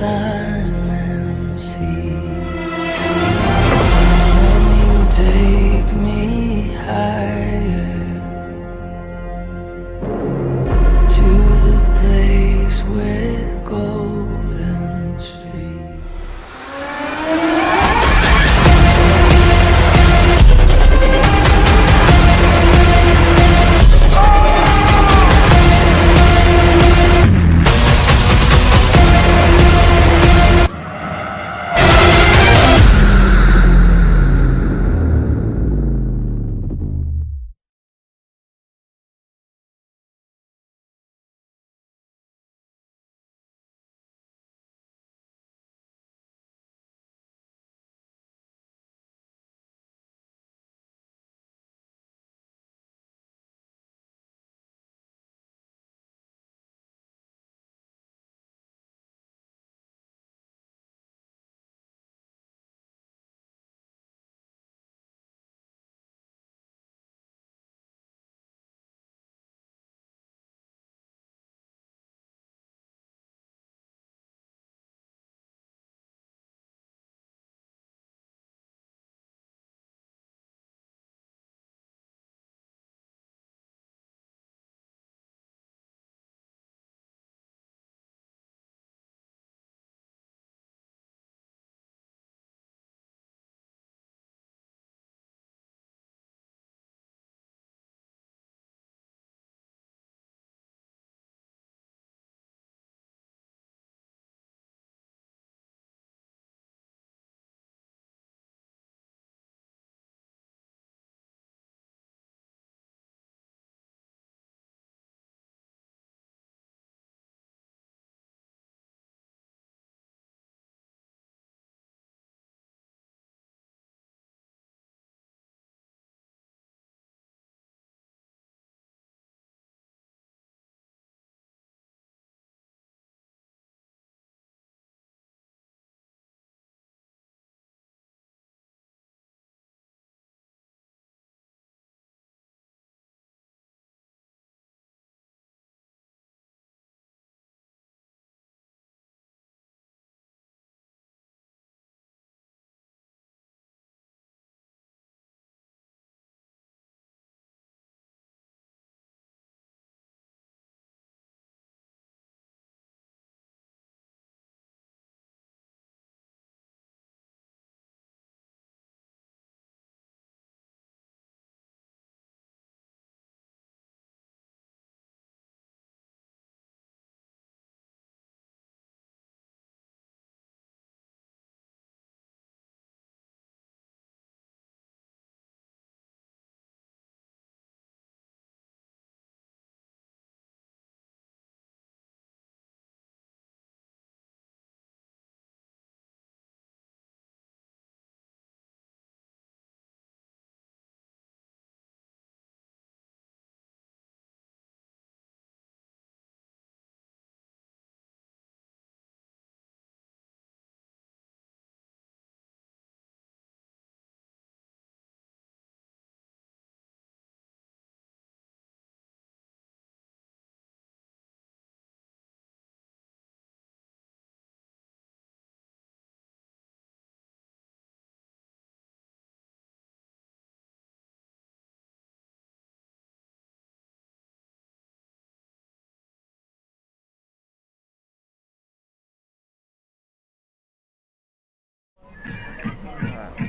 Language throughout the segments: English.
climb and see. Can you take me higher to the place with golden streets?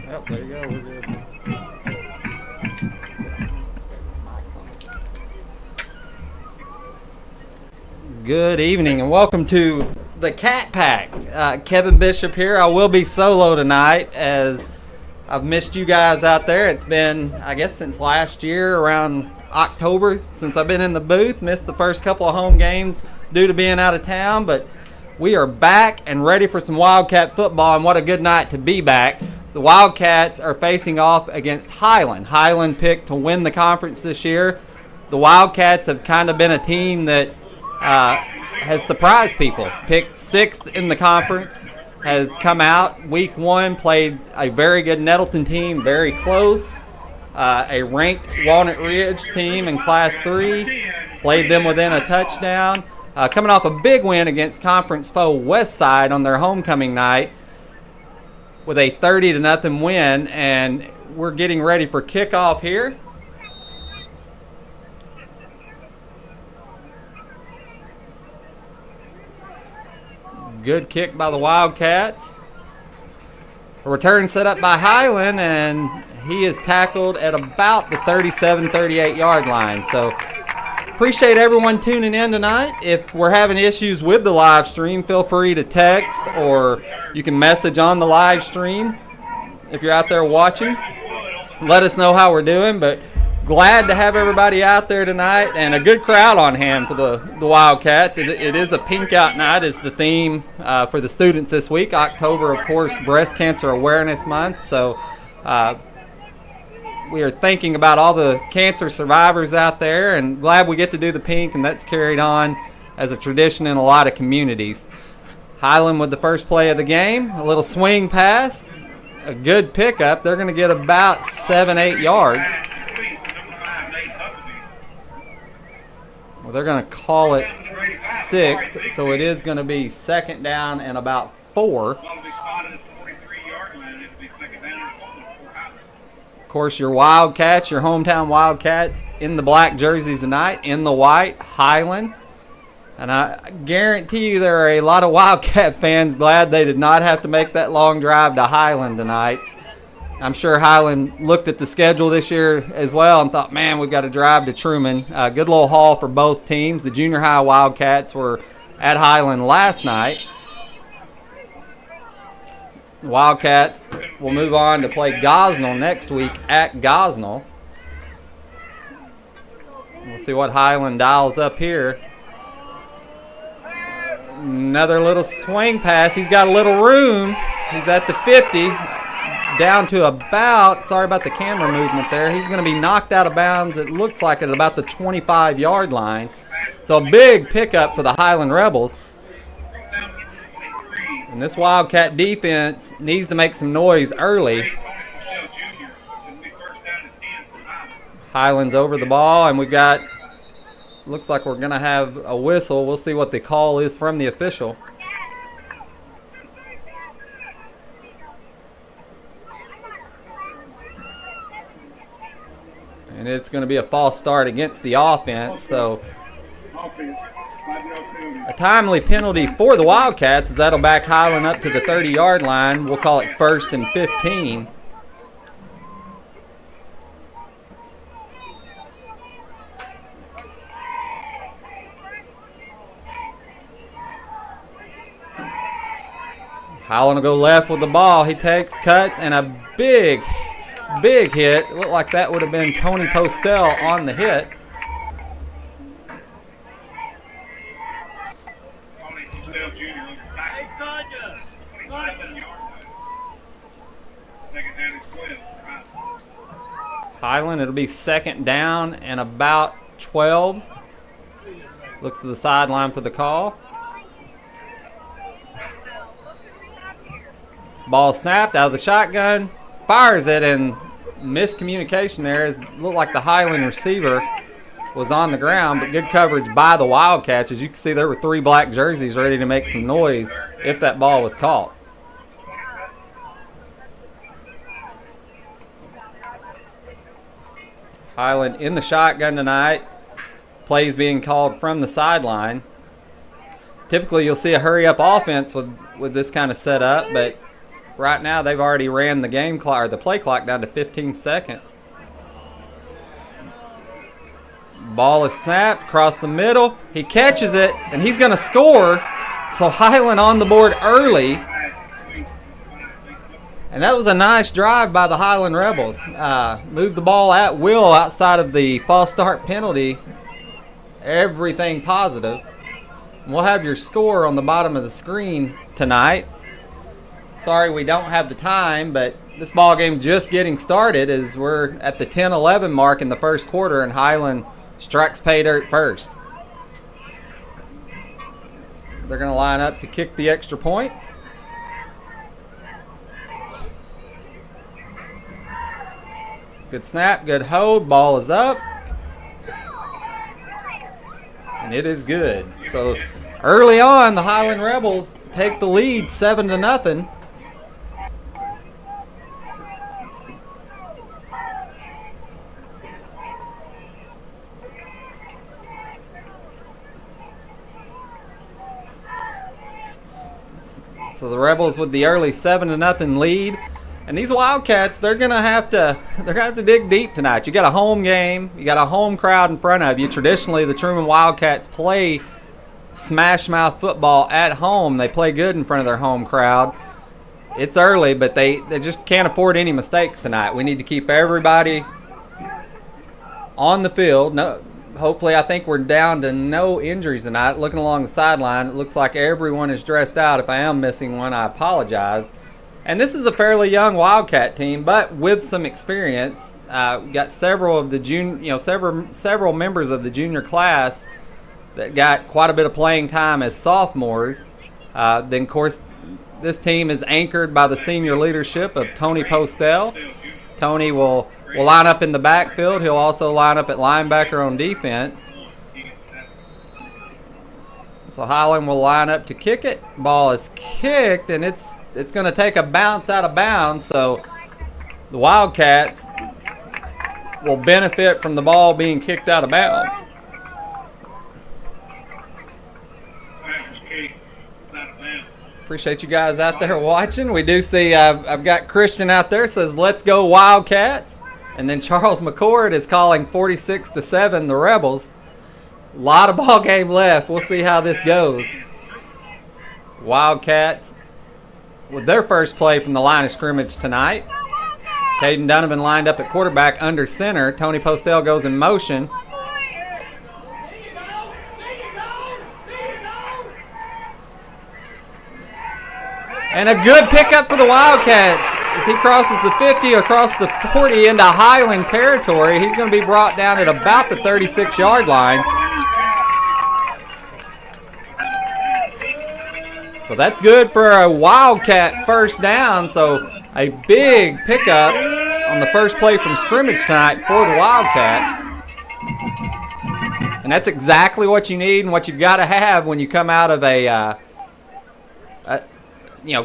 Yep, there you go. We're good. Good evening and welcome to the Cat Pack. Kevin Bishop here. I will be solo tonight as I've missed you guys out there. It's been, I guess, since last year around October since I've been in the booth. Missed the first couple of home games due to being out of town, but we are back and ready for some Wildcat football, and what a good night to be back. The Wildcats are facing off against Highland. Highland picked to win the conference this year. The Wildcats have kind of been a team that has surprised people. Picked 6th in the conference, has come out week 1, played a very good Nettleton team, very close. A ranked Walnut Ridge team in Class 3, played them within a touchdown. coming off a big win against conference foe Westside on their homecoming night with a 30-0 win, and we're getting ready for kickoff here. Good kick by the Wildcats. A return set up by Highland, and he is tackled at about the 37-38 yard line. So appreciate everyone tuning in tonight. If we're having issues with the live stream, feel free to text, or you can message on the live stream if you're out there watching. Let us know how we're doing, but glad to have everybody out there tonight, and a good crowd on hand for the Wildcats. It is a pink out night is the theme for the students this week. October, of course, Breast Cancer Awareness Month, so we are thinking about all the cancer survivors out there, and glad we get to do the pink, and that's carried on as a tradition in a lot of communities. Highland with the first play of the game, a little swing pass, a good pickup. They're going to get about 7-8 yards. Well, they're going to call it 6, so it is going to be second down and about 4. Of course, your Wildcats, your hometown Wildcats, in the black jerseys tonight, in the white, Highland. And I guarantee you there are a lot of Wildcat fans glad they did not have to make that long drive to Highland tonight. I'm sure Highland looked at the schedule this year as well and thought, man, we've got to drive to Trumann. Good little haul for both teams. The junior high Wildcats were at Highland last night. The Wildcats will move on to play Gosnell next week at Gosnell. We'll see what Highland dials up here. Another little swing pass. He's got a little room. He's at the 50. Down to about, sorry about the camera movement there, he's going to be knocked out of bounds, it looks like, at about the 25-yard line. So a big pickup for the Highland Rebels. And this Wildcat defense needs to make some noise early. Highland's over the ball, and we've got, looks like we're going to have a whistle. We'll see what the call is from the official. And it's going to be a false start against the offense. So a timely penalty for the Wildcats, as that'll back Highland up to the 30-yard line. We'll call it 1st and 15. Highland will go left with the ball. He takes, cuts, and a big hit. It looked like that would have been Tony Postel on the hit. Highland, it'll be second down and about 12. Looks to the sideline for the call. Ball snapped out of the shotgun. Fires it, and miscommunication there. It looked like the Highland receiver was on the ground, but good coverage by the Wildcats. As you can see, there were 3 black jerseys ready to make some noise if that ball was caught. Highland in the shotgun tonight. Plays being called from the sideline. Typically, you'll see a hurry-up offense with this kind of setup, but right now they've already ran the game clock, or the play clock, down to 15 seconds. Ball is snapped across the middle. He catches it, and he's going to score. So Highland on the board early. And that was a nice drive by the Highland Rebels. Moved the ball at will outside of the false start penalty. Everything positive. We'll have your score on the bottom of the screen tonight. Sorry we don't have the time, but this ball game just getting started as we're at the 10-11 mark in the first quarter, and Highland strikes pay dirt first. They're going to line up to kick the extra point. Good snap, good hold, ball is up. and it is good. So early on, the Highland Rebels take the lead 7-0. So the Rebels with the early 7-0 lead. And these Wildcats, they're gonna have to dig deep tonight. You got a home game, you got a home crowd in front of you. Traditionally, the Trumann Wildcats play smash mouth football at home. They play good in front of their home crowd. It's early, but they just can't afford any mistakes tonight. We need to keep everybody on the field. No, hopefully, I think we're down to no injuries tonight. Looking along the sideline, it looks like everyone is dressed out. If I am missing one, I apologize. And this is a fairly young Wildcat team, but with some experience. We've got several of the several members of the junior class that got quite a bit of playing time as sophomores. Then, of course, this team is anchored by the senior leadership of Tony Postel. Tony will line up in the backfield. He'll also line up at linebacker on defense. So Highland will line up to kick it. Ball is kicked, and it's going to take a bounce out of bounds. So the Wildcats will benefit from the ball being kicked out of bounds. Appreciate you guys out there watching. We do see I've got Christian out there says, "Let's go Wildcats," and then Charles McCord is calling 46-7 the Rebels. A lot of ball game left. We'll see how this goes. Wildcats with their first play from the line of scrimmage tonight. Caden Donovan lined up at quarterback under center. Tony Postel goes in motion. And a good pickup for the Wildcats as he crosses the 50 across the 40 into Highland territory. He's going to be brought down at about the 36-yard line. So that's good for a Wildcat first down. So a big pickup on the first play from scrimmage tonight for the Wildcats. And that's exactly what you need and what you've got to have when you come out of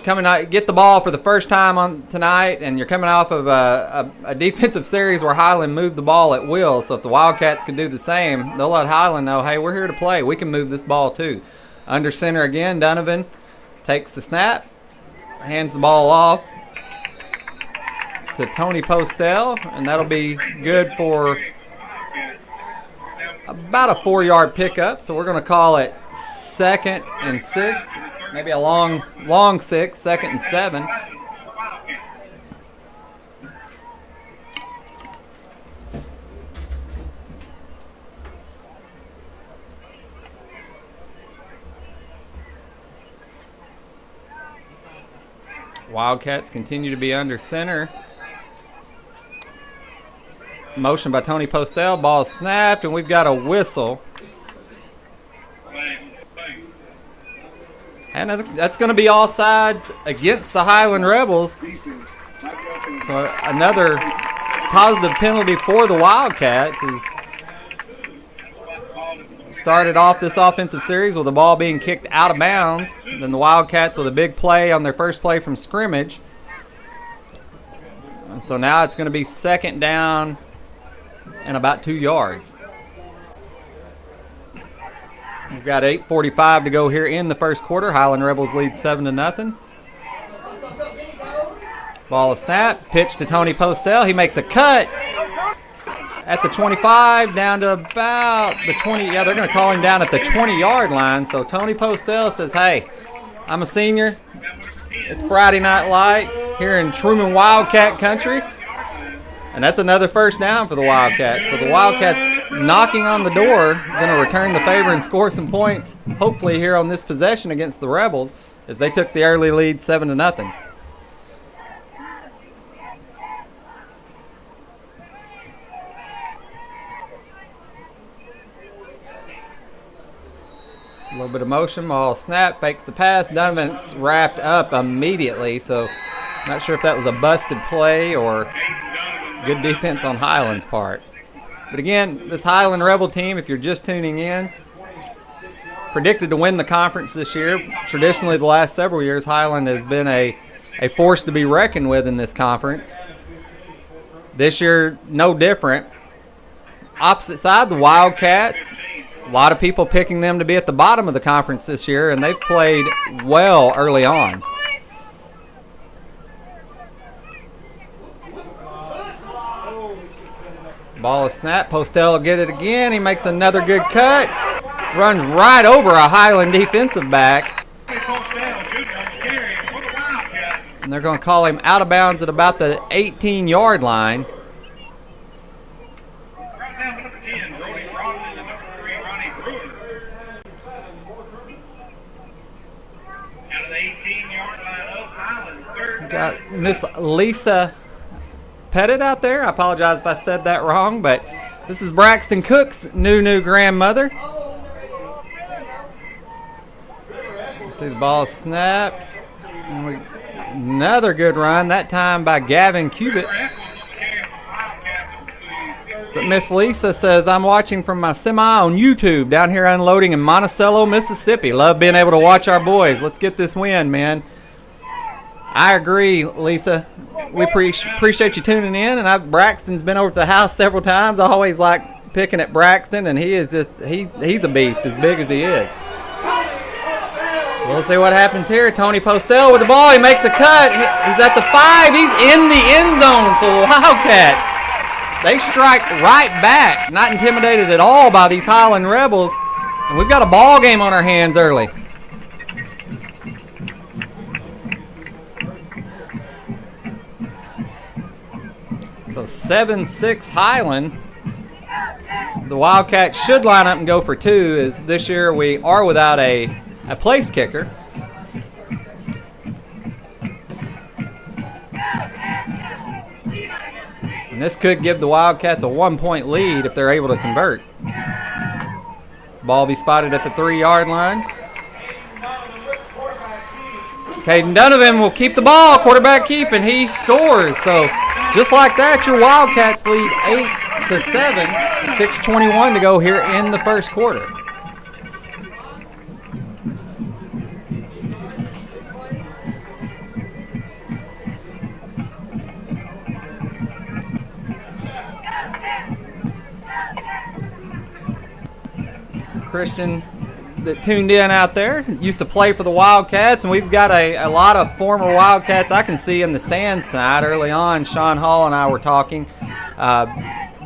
coming out, get the ball for the first time on tonight, and you're coming off of a defensive series where Highland moved the ball at will. So if the Wildcats can do the same, they'll let Highland know, hey, we're here to play. We can move this ball too. Under center again, Donovan takes the snap, hands the ball off to Tony Postel, and that'll be good for about a 4-yard pickup. So we're going to call it 2nd and 6, maybe a long 6, 2nd and 7. Wildcats continue to be under center. Motion by Tony Postel. Ball snapped, and we've got a whistle. And that's going to be offsides against the Highland Rebels. So another positive penalty for the Wildcats is started off this offensive series with the ball being kicked out of bounds. Then the Wildcats with a big play on their first play from scrimmage. And so now it's going to be 2nd down and about 2 yards. We've got 8:45 to go here in the first quarter. Highland Rebels lead 7-0. Ball is snapped. Pitch to Tony Postel. He makes a cut at the 25, down to about the 20. Yeah, they're going to call him down at the 20-yard line. So Tony Postel says, hey, I'm a senior. It's Friday Night Lights here in Trumann Wildcat country. And that's another first down for the Wildcats. So the Wildcats knocking on the door, going to return the favor and score some points, hopefully here on this possession against the Rebels, as they took the early lead 7-0. A little bit of motion, ball snap, fakes the pass. Donovan's wrapped up immediately, so not sure if that was a busted play or good defense on Highland's part. But again, this Highland Rebel team, if you're just tuning in, predicted to win the conference this year. Traditionally, the last several years, Highland has been a force to be reckoned with in this conference. This year, no different. Opposite side, the Wildcats. A lot of people picking them to be at the bottom of the conference this year, and they've played well early on. Ball is snapped. Postel will get it again. He makes another good cut. Runs right over a Highland defensive back. And they're going to call him out of bounds at about the 18-yard line. Got Miss Lisa Pettit out there. I apologize if I said that wrong, but this is Braxton Cook's new grandmother. See the ball snapped. And another good run, that time by Gavin Cubitt. But Miss Lisa says, I'm watching from my semi on YouTube down here unloading in Monticello, Mississippi. Love being able to watch our boys. Let's get this win, man. I agree, Lisa. We appreciate you tuning in. And Braxton's been over to the house several times. I always like picking at Braxton, and he is just he's a beast, as big as he is. We'll see what happens here. Tony Postel with the ball. He makes a cut. He's at the 5. He's in the end zone. So Wildcats, they strike right back. Not intimidated at all by these Highland Rebels. And we've got a ball game on our hands early. So 7-6 Highland. The Wildcats should line up and go for 2, as this year we are without a place kicker. And this could give the Wildcats a 1-point lead if they're able to convert. Ball be spotted at the 3-yard line. Caden Donovan will keep the ball, quarterback keep, and he scores. So just like that, your Wildcats lead 8-7, 6:21 to go here in the first quarter. Christian that tuned in out there used to play for the Wildcats, and we've got a lot of former Wildcats I can see in the stands tonight. Early on, Sean Hall and I were talking.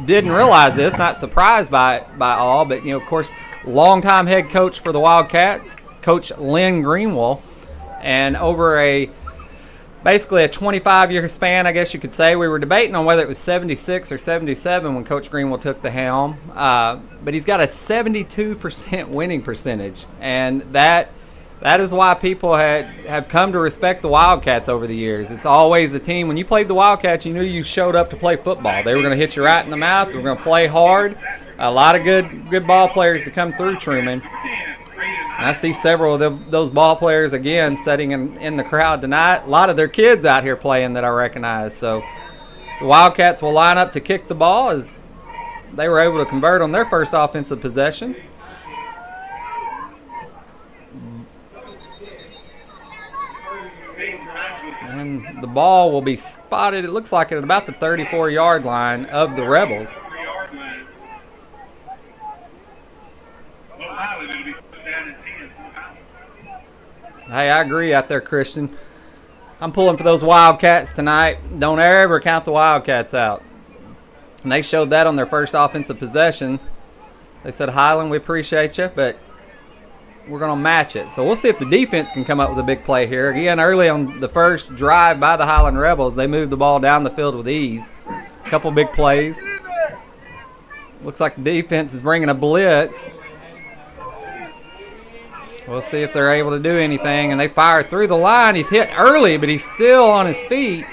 Didn't realize this, not surprised by all, but of course, longtime head coach for the Wildcats, Coach Lynn Greenwell, and over basically a 25-year span, I guess you could say. We were debating on whether it was 76 or 77 when Coach Greenwell took the helm. But he's got a 72% winning percentage. And that is why people have come to respect the Wildcats over the years. It's always the team. When you played the Wildcats, you knew you showed up to play football. They were going to hit you right in the mouth. They were going to play hard. A lot of good ball players to come through Trumann. And I see several of those ball players, again, sitting in the crowd tonight. A lot of their kids out here playing that I recognize. So the Wildcats will line up to kick the ball as they were able to convert on their first offensive possession. And the ball will be spotted, it looks like, at about the 34-yard line of the Rebels. Hey, I agree out there, Christian. I'm pulling for those Wildcats tonight. Don't ever count the Wildcats out. And they showed that on their first offensive possession. They said, Highland, we appreciate you, but we're going to match it. So we'll see if the defense can come up with a big play here. Again, early on the first drive by the Highland Rebels, they moved the ball down the field with ease. A couple big plays. Looks like the defense is bringing a blitz. We'll see if they're able to do anything. And they fire through the line. He's hit early, but he's still on his feet.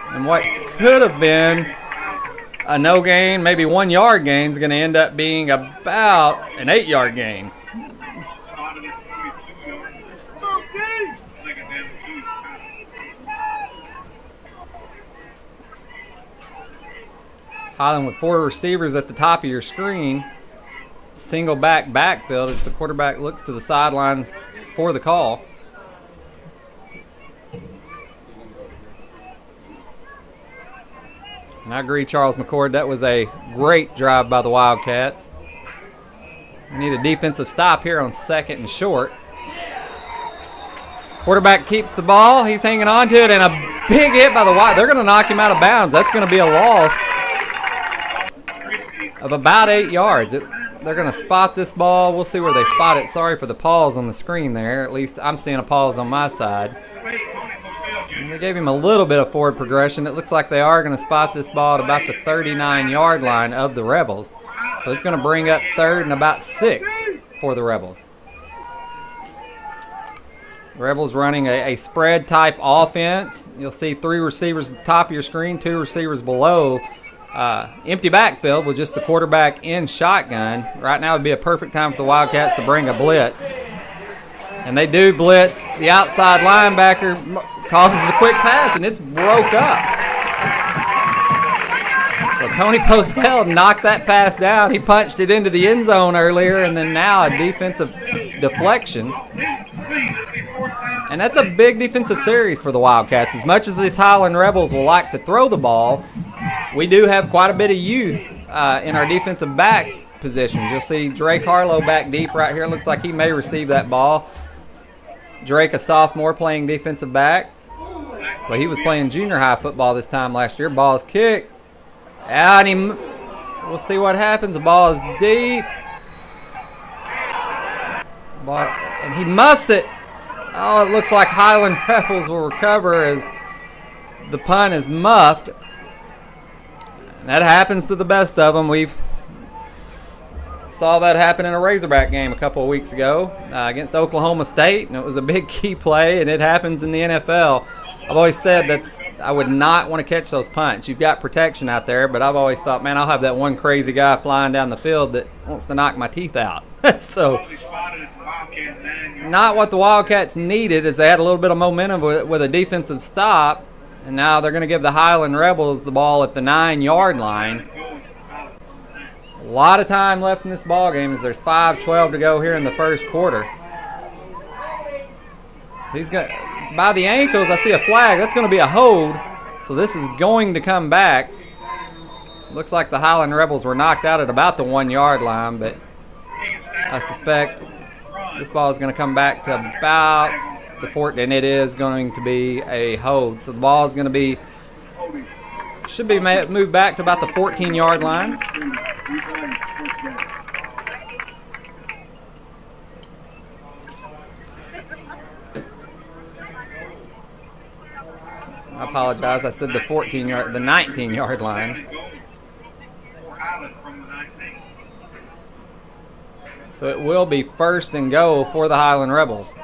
And what could have been a no gain, maybe 1 yard gain, is going to end up being about an 8-yard gain. Highland with 4 receivers at the top of your screen. single backfield as the quarterback looks to the sideline for the call. And I agree, Charles McCord, that was a great drive by the Wildcats. We need a defensive stop here on 2nd and short. Quarterback keeps the ball. He's hanging on to it, and a big hit by the Wildcats. They're going to knock him out of bounds. That's going to be a loss of about 8 yards. They're going to spot this ball. We'll see where they spot it. Sorry for the pause on the screen there. At least I'm seeing a pause on my side. And they gave him a little bit of forward progression. It looks like they are going to spot this ball at about the 39-yard line of the Rebels. So it's going to bring up 3rd and about 6 for the Rebels. Rebels running a spread type offense. You'll see 3 receivers at the top of your screen, 2 receivers below. Empty backfield with just the quarterback in shotgun. Right now would be a perfect time for the Wildcats to bring a blitz. And they do blitz. The outside linebacker causes a quick pass, and it's broke up. So Tony Postel knocked that pass down. He punched it into the end zone earlier, and then now a defensive deflection. And that's a big defensive series for the Wildcats. As much as these Highland Rebels will like to throw the ball, we do have quite a bit of youth in our defensive back positions. You'll see Drake Harlow back deep right here. Looks like he may receive that ball. Drake, a sophomore, playing defensive back. So he was playing junior high football this time last year. Ball is kicked. And we'll see what happens. The ball is deep. And he muffs it. Oh, it looks like Highland Rebels will recover as the punt is muffed. And that happens to the best of them. We saw that happen in a Razorback game a couple of weeks ago against Oklahoma State, and it was a big key play, and it happens in the NFL. I've always said I would not want to catch those punts. You've got protection out there, but I've always thought, man, I'll have that one crazy guy flying down the field that wants to knock my teeth out. So not what the Wildcats needed, is they had a little bit of momentum with a defensive stop, and now they're going to give the Highland Rebels the ball at the 9-yard line. A lot of time left in this ball game as there's 5:12 to go here in the first quarter. He's got by the ankles. I see a flag. That's going to be a hold. So this is going to come back. Looks like the Highland Rebels were knocked out at about the 1-yard line, but I suspect this ball is going to come back to about the 14, and it is going to be a hold. So the ball is going to should be moved back to about the 14-yard line. I apologize. I said the 19-yard line. So it will be 1st and goal for the Highland Rebels.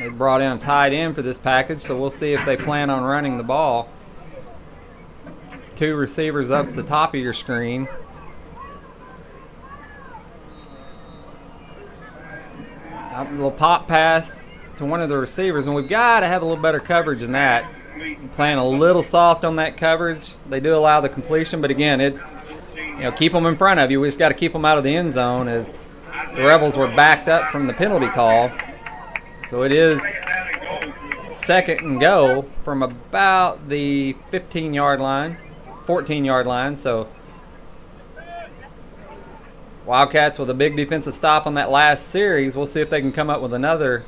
They brought in a tight end for this package, so we'll see if they plan on running the ball. 2 receivers up at the top of your screen. A little pop pass to one of the receivers, and we've got to have a little better coverage than that. Playing a little soft on that coverage. They do allow the completion, but again, it's, keep them in front of you. We just got to keep them out of the end zone as the Rebels were backed up from the penalty call. So it is 2nd and goal from about the 15-yard line, 14-yard line. So Wildcats with a big defensive stop on that last series. We'll see if they can come up with another.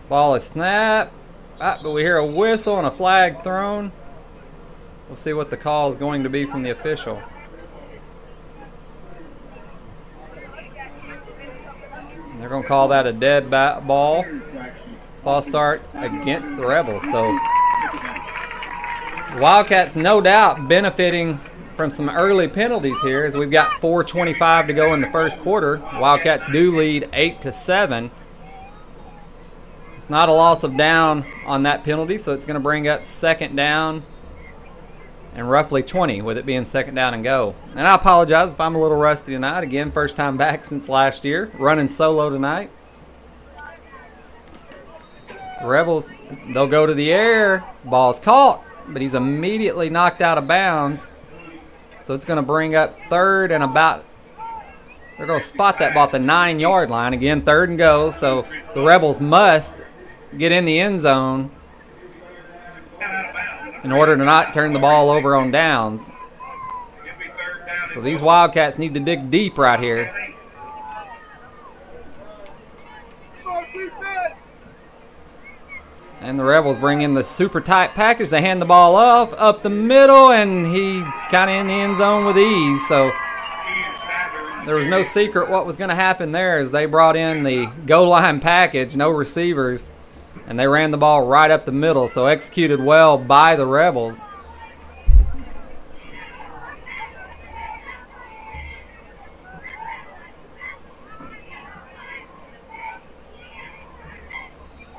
Ball is snapped, but we hear a whistle and a flag thrown. We'll see what the call is going to be from the official. They're going to call that a dead ball. False start against the Rebels. So Wildcats no doubt benefiting from some early penalties here as we've got 4:25 to go in the first quarter. Wildcats do lead 8-7. It's not a loss of down on that penalty, so it's going to bring up 2nd down and roughly 20 with it being 2nd down and go. And I apologize if I'm a little rusty tonight. Again, first time back since last year. Running solo tonight. Rebels, they'll go to the air. Ball's caught, but he's immediately knocked out of bounds. So it's going to bring up third and about, they're going to spot that ball at the 9-yard line. Again, third and go. So the Rebels must get in the end zone in order to not turn the ball over on downs. So these Wildcats need to dig deep right here. And the Rebels bring in the super tight package. They hand the ball off, up the middle, and he kind of in the end zone with ease. So there was no secret what was going to happen there as they brought in the goal line package, no receivers, and they ran the ball right up the middle. So executed well by the Rebels.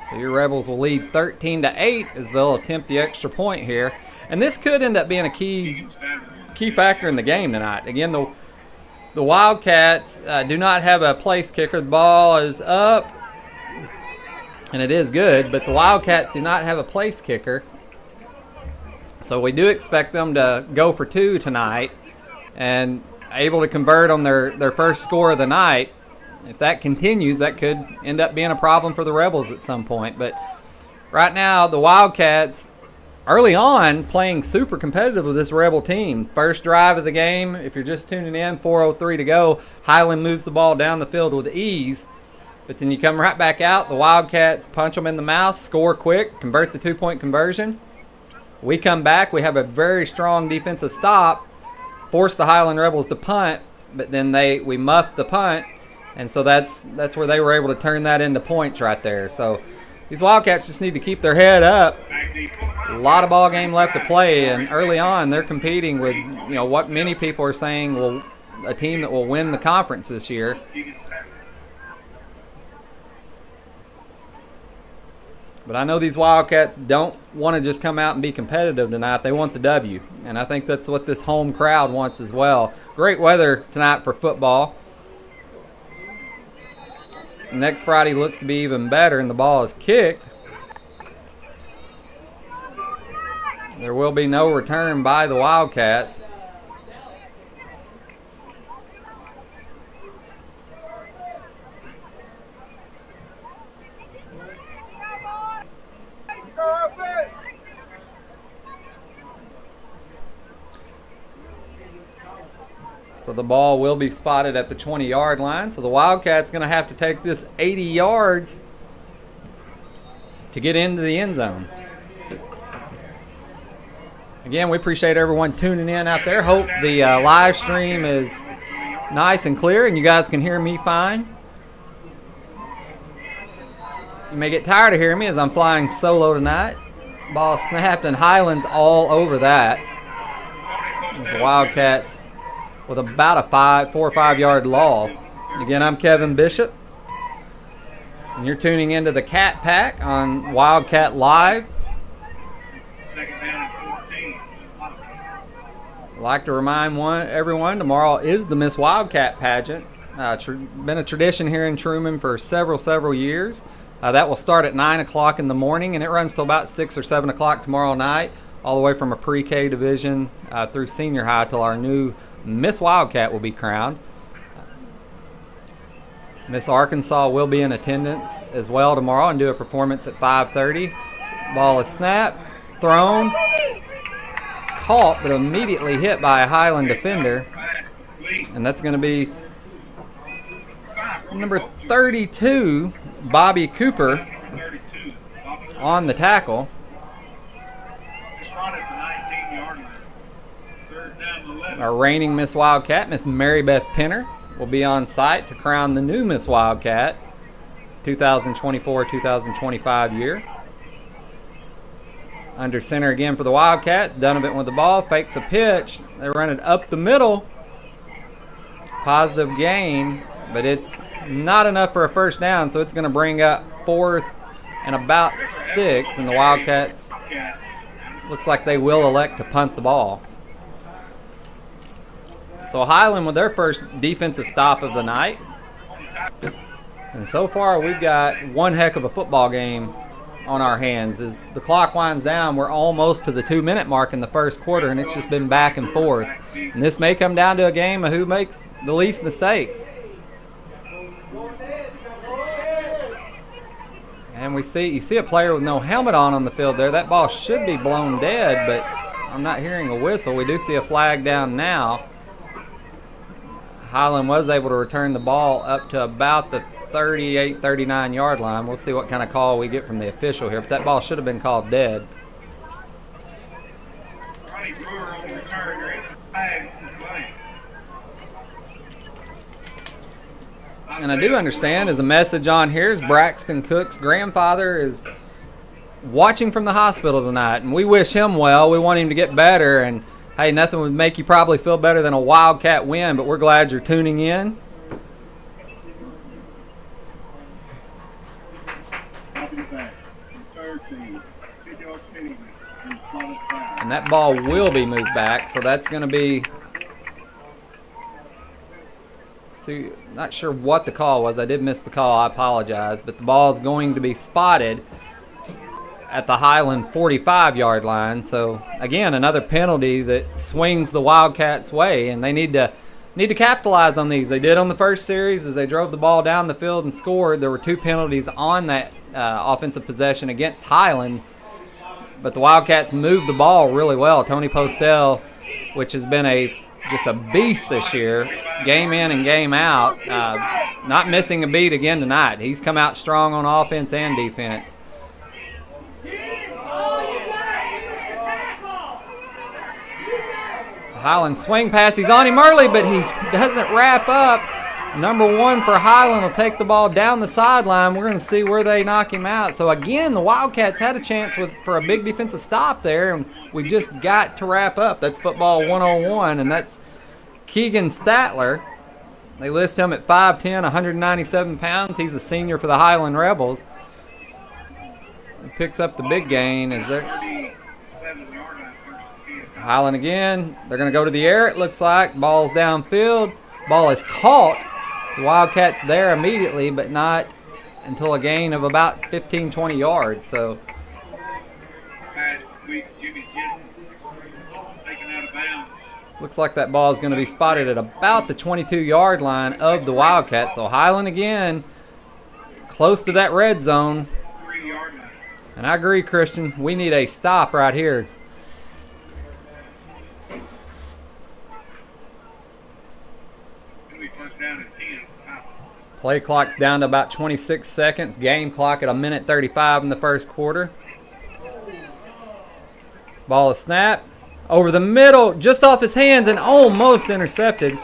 So your Rebels will lead 13-8 as they'll attempt the extra point here. And this could end up being a key factor in the game tonight. Again, the Wildcats do not have a place kicker. The ball is up, and it is good, but the Wildcats do not have a place kicker. So we do expect them to go for two tonight and able to convert on their first score of the night. If that continues, that could end up being a problem for the Rebels at some point. But right now, the Wildcats, early on, playing super competitive with this Rebel team. First drive of the game, if you're just tuning in, 4:03 to go. Highland moves the ball down the field with ease. But then you come right back out. The Wildcats punch them in the mouth, score quick, convert the two-point conversion. We come back. We have a very strong defensive stop, force the Highland Rebels to punt, but then we muff the punt. And so that's where they were able to turn that into points right there. So these Wildcats just need to keep their head up. A lot of ball game left to play, and early on they're competing with what many people are saying will a team that will win the conference this year. But I know these Wildcats don't want to just come out and be competitive tonight. They want the W, and I think that's what this home crowd wants as well. Great weather tonight for football. Next Friday looks to be even better, and the ball is kicked. There will be no return by the Wildcats. So the ball will be spotted at the 20-yard line. So the Wildcats going to have to take this 80 yards to get into the end zone. Again, we appreciate everyone tuning in out there. Hope the live stream is nice and clear and you guys can hear me fine. You may get tired of hearing me as I'm flying solo tonight. Ball snapped and Highland's all over that. As the Wildcats with about a 4 or 5 yard loss. Again, I'm Kevin Bishop, and you're tuning into the Cat Pack on Wildcat Live. I'd like to remind everyone, tomorrow is the Miss Wildcat pageant. Been a tradition here in Trumann for several years. That will start at 9 o'clock in the morning, and it runs till about 6 or 7 o'clock tomorrow night, all the way from a pre-K division through senior high till our new Miss Wildcat will be crowned. Miss Arkansas will be in attendance as well tomorrow and do a performance at 5:30. Ball is snapped, thrown, caught, but immediately hit by a Highland defender. And that's going to be number 32, Bobby Cooper, on the tackle. Our reigning Miss Wildcat, Miss Mary Beth Penner, will be on site to crown the new Miss Wildcat 2024-2025 year. Under center again for the Wildcats. Donovan with the ball, fakes a pitch. They run it up the middle. Positive gain, but it's not enough for a first down, so it's going to bring up 4th and about 6, and the Wildcats looks like they will elect to punt the ball. So Highland with their first defensive stop of the night. And so far we've got one heck of a football game on our hands. As the clock winds down, we're almost to the 2-minute mark in the first quarter, and it's just been back and forth. And this may come down to a game of who makes the least mistakes. And you see a player with no helmet on the field there. That ball should be blown dead, but I'm not hearing a whistle. We do see a flag down now. Highland was able to return the ball up to about the 38, 39 yard line. We'll see what kind of call we get from the official here, but that ball should have been called dead. And I do understand, as a message on here, is Braxton Cook's grandfather is watching from the hospital tonight, and we wish him well. We want him to get better, and hey, nothing would make you probably feel better than a Wildcat win, but we're glad you're tuning in. And that ball will be moved back, so that's going to be, see, not sure what the call was. I did miss the call. I apologize. But the ball is going to be spotted at the Highland 45-yard line. So, again, another penalty that swings the Wildcats' way, and they need to capitalize on these. They did on the first series as they drove the ball down the field and scored. There were 2 penalties on that offensive possession against Highland, but the Wildcats moved the ball really well. Tony Postel, which has been just a beast this year, game in and game out, not missing a beat again tonight. He's come out strong on offense and defense. Highland swing pass. He's on him early, but he doesn't wrap up. Number 1 for Highland will take the ball down the sideline. We're going to see where they knock him out. So, again, the Wildcats had a chance for a big defensive stop there, and we've just got to wrap up. That's football 101, and that's Keegan Statler. They list him at 5'10", 197 pounds. He's a senior for the Highland Rebels. He picks up the big gain. Highland again. They're going to go to the air, it looks like. Ball's downfield. Ball is caught. The Wildcats there immediately, but not until a gain of about 15, 20 yards. So looks like that ball is going to be spotted at about the 22-yard line of the Wildcats. So Highland again, close to that red zone. And I agree, Christian, we need a stop right here. Play clock's down to about 26 seconds. Game clock at 1:35 in the first quarter. Ball is snapped. Over the middle, just off his hands and almost intercepted.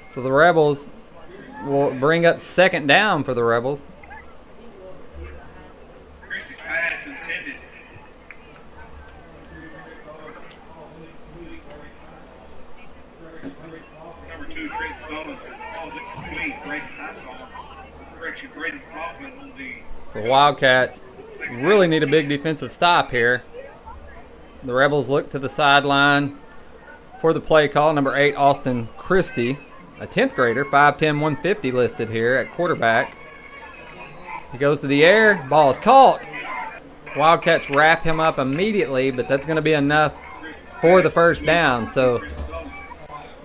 So the Rebels will bring up second down for the Rebels. So the Wildcats really need a big defensive stop here. The Rebels look to the sideline for the play call. Number 8, Austin Christie, a 10th grader, 5'10", 150 listed here at quarterback. He goes to the air. Ball is caught. Wildcats wrap him up immediately, but that's going to be enough for the first down. So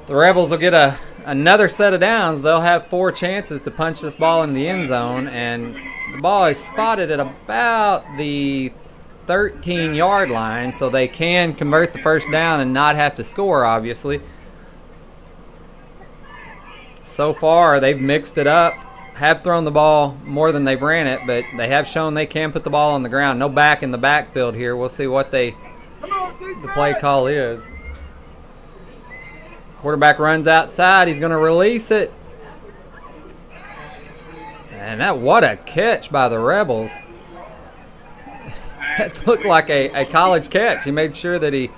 the Rebels will get another set of downs. They'll have 4 chances to punch this ball in the end zone, and the ball is spotted at about the 13-yard line, so they can convert the first down and not have to score, obviously. So far, they've mixed it up, have thrown the ball more than they've ran it, but they have shown they can put the ball on the ground. No back in the backfield here. We'll see what the play call is. Quarterback runs outside. He's going to release it. And what a catch by the Rebels. That looked like a college catch. He made sure that he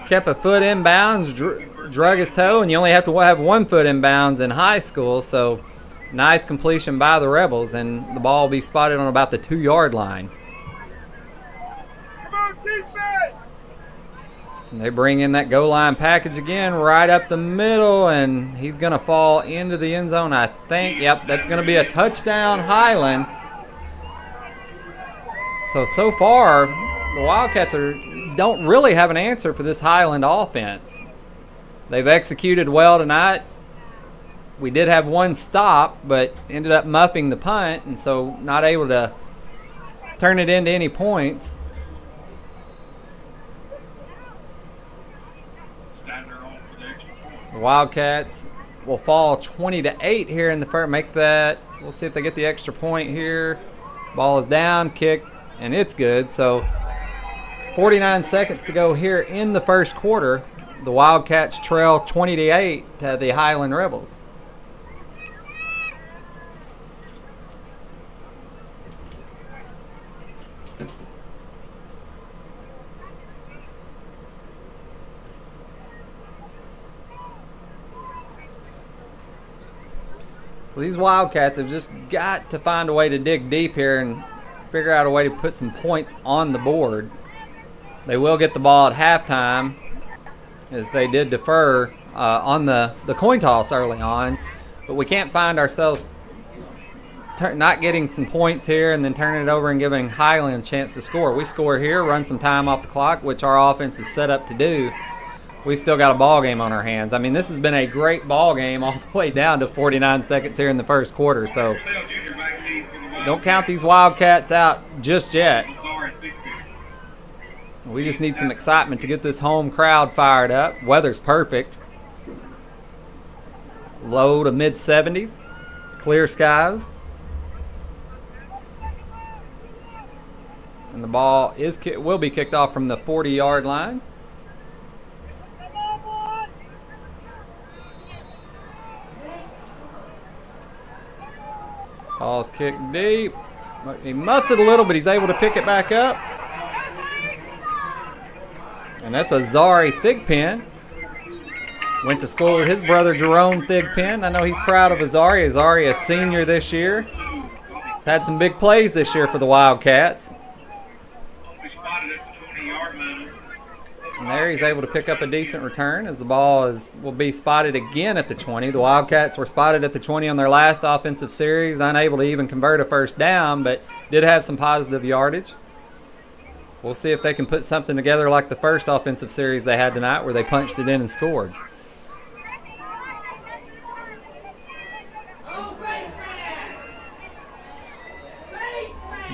kept a foot in bounds, drug his toe, and you only have to have 1 foot in bounds in high school. So nice completion by the Rebels, and the ball will be spotted on about the 2-yard line. Come on, defense! And they bring in that goal line package again, right up the middle, and he's going to fall into the end zone, I think. Yep, that's going to be a touchdown, Highland. So far, the Wildcats don't really have an answer for this Highland offense. They've executed well tonight. We did have one stop, but ended up muffing the punt, and so not able to turn it into any points. The Wildcats will fall 20-8 here in the first. Make that. We'll see if they get the extra point here. Ball is down, kick, and it's good. So 49 seconds to go here in the first quarter. The Wildcats trail 20-8 to the Highland Rebels. So these Wildcats have just got to find a way to dig deep here and figure out a way to put some points on the board. They will get the ball at halftime, as they did defer on the coin toss early on. But we can't find ourselves not getting some points here and then turning it over and giving Highland a chance to score. We score here, run some time off the clock, which our offense is set up to do. We've still got a ball game on our hands. I mean, this has been a great ball game all the way down to 49 seconds here in the first quarter. So don't count these Wildcats out just yet. We just need some excitement to get this home crowd fired up. Weather's perfect. Low to mid-70s. Clear skies. And the ball will be kicked off from the 40-yard line. Ball's kicked deep. He muffs it a little, but he's able to pick it back up. And that's a Zari Thigpen. Went to school with his brother Jerome Thigpen. I know he's proud of Azari. Azari, a senior this year. He's had some big plays this year for the Wildcats. And there he's able to pick up a decent return as the ball will be spotted again at the 20. The Wildcats were spotted at the 20 on their last offensive series, unable to even convert a first down, but did have some positive yardage. We'll see if they can put something together like the first offensive series they had tonight where they punched it in and scored.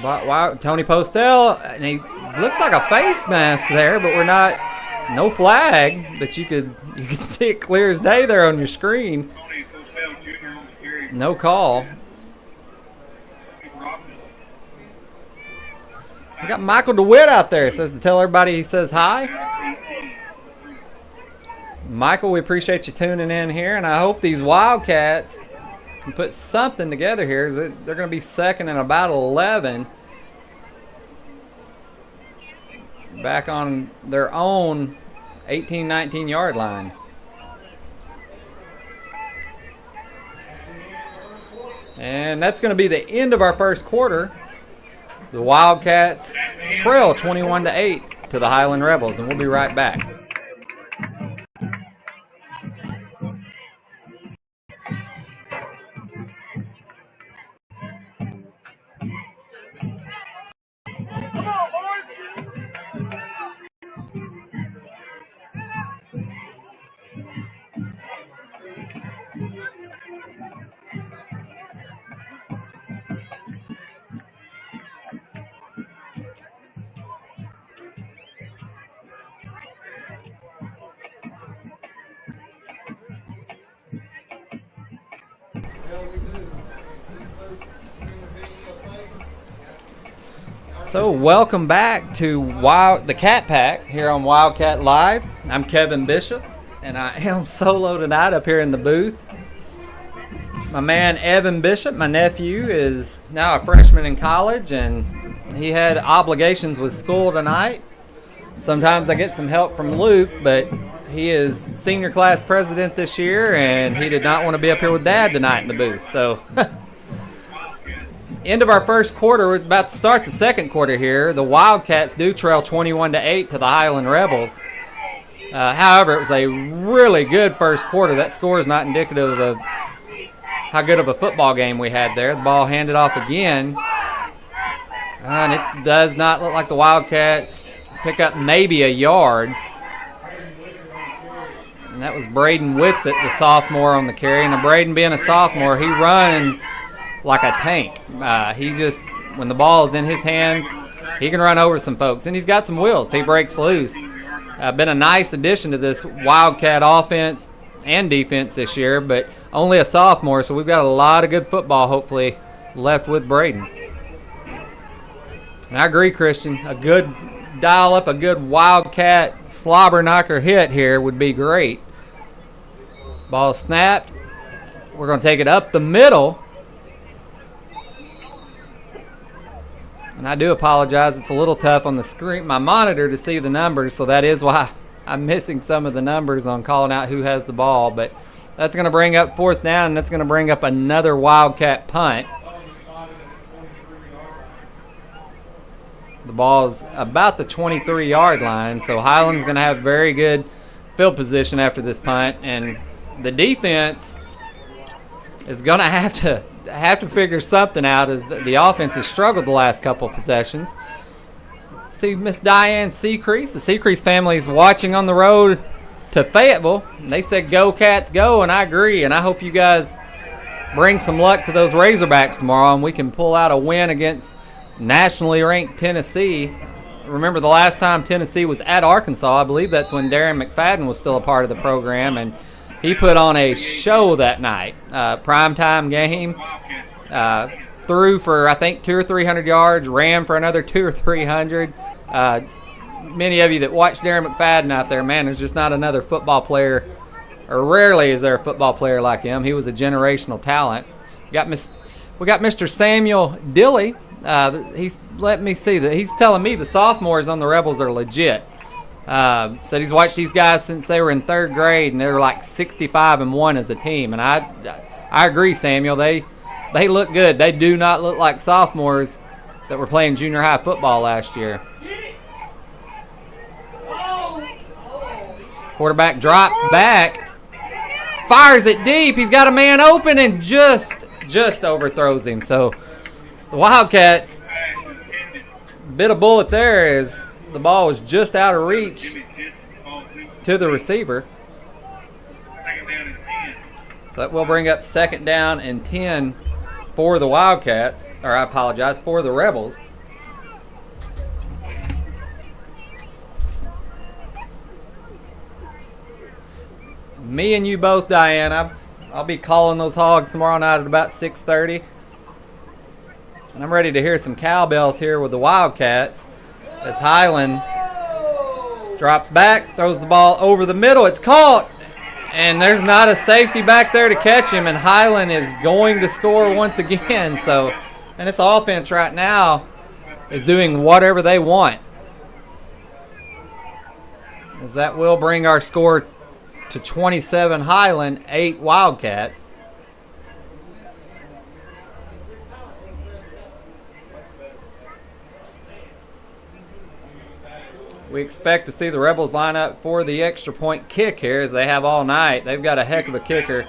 Wow, Tony Postel, and he looks like a face mask there, but we're not. No flag, but you could see it clear as day there on your screen. No call. We got Michael DeWitt out there. Says to tell everybody he says hi. Michael, we appreciate you tuning in here, and I hope these Wildcats can put something together here. They're going to be second and about 11. Back on their own 18-19 yard line. And that's going to be the end of our first quarter. The Wildcats trail 21-8 to the Highland Rebels, and we'll be right back. So welcome back to the Cat Pack here on Wildcat Live. I'm Kevin Bishop, and I am solo tonight up here in the booth. My man Evan Bishop, my nephew, is now a freshman in college, and he had obligations with school tonight. Sometimes I get some help from Luke, but he is senior class president this year, and he did not want to be up here with Dad tonight in the booth. So end of our first quarter. We're about to start the second quarter here. The Wildcats do trail 21-8 to the Highland Rebels. However, it was a really good first quarter. That score is not indicative of how good of a football game we had there. The ball handed off again. And it does not look like the Wildcats pick up maybe a yard. And that was Braden Whitsitt, the sophomore, on the carry. And Braden being a sophomore, he runs like a tank. He just, when the ball is in his hands, he can run over some folks. And he's got some wheels if he breaks loose. Been a nice addition to this Wildcat offense and defense this year, but only a sophomore, so we've got a lot of good football, hopefully, left with Braden. And I agree, Christian, a good dial-up, a good Wildcat slobber knocker hit here would be great. Ball snapped. We're going to take it up the middle. And I do apologize. It's a little tough on the screen, my monitor, to see the numbers, so that is why I'm missing some of the numbers on calling out who has the ball. But that's going to bring up 4th down, and that's going to bring up another Wildcat punt. The ball's about the 23-yard line, so Highland's going to have very good field position after this punt, and the defense is going to have to figure something out as the offense has struggled the last couple of possessions. See Miss Diane Secrease. The Secrease family is watching on the road to Fayetteville. They said, "Go Cats, go," and I agree. And I hope you guys bring some luck to those Razorbacks tomorrow and we can pull out a win against nationally ranked Tennessee. Remember the last time Tennessee was at Arkansas, I believe that's when Darren McFadden was still a part of the program, and he put on a show that night. Primetime game. Threw for, I think, 200 or 300 yards, ran for another 200 or 300. Many of you that watch Darren McFadden out there, man, there's just not another football player, or rarely is there a football player like him. He was a generational talent. We got Mr. Samuel Dilly. He's let me see that he's telling me the sophomores on the Rebels are legit. Said he's watched these guys since they were in 3rd grade, and they're like 65-1 as a team. And I agree, Samuel. They look good. They do not look like sophomores that were playing junior high football last year. Quarterback drops back, fires it deep. He's got a man open and just overthrows him. So the Wildcats bit a bullet there as the ball was just out of reach to the receiver. So that will bring up 2nd down and 10 for the Wildcats, or I apologize, for the Rebels. Me and you both, Diana. I'll be calling those Hogs tomorrow night at about 6:30. And I'm ready to hear some cowbells here with the Wildcats as Highland drops back, throws the ball over the middle. It's caught, and there's not a safety back there to catch him, and Highland is going to score once again. So, and this offense right now is doing whatever they want, as that will bring our score to 27 Highland, 8 Wildcats. We expect to see the Rebels line up for the extra point kick here, as they have all night. They've got a heck of a kicker,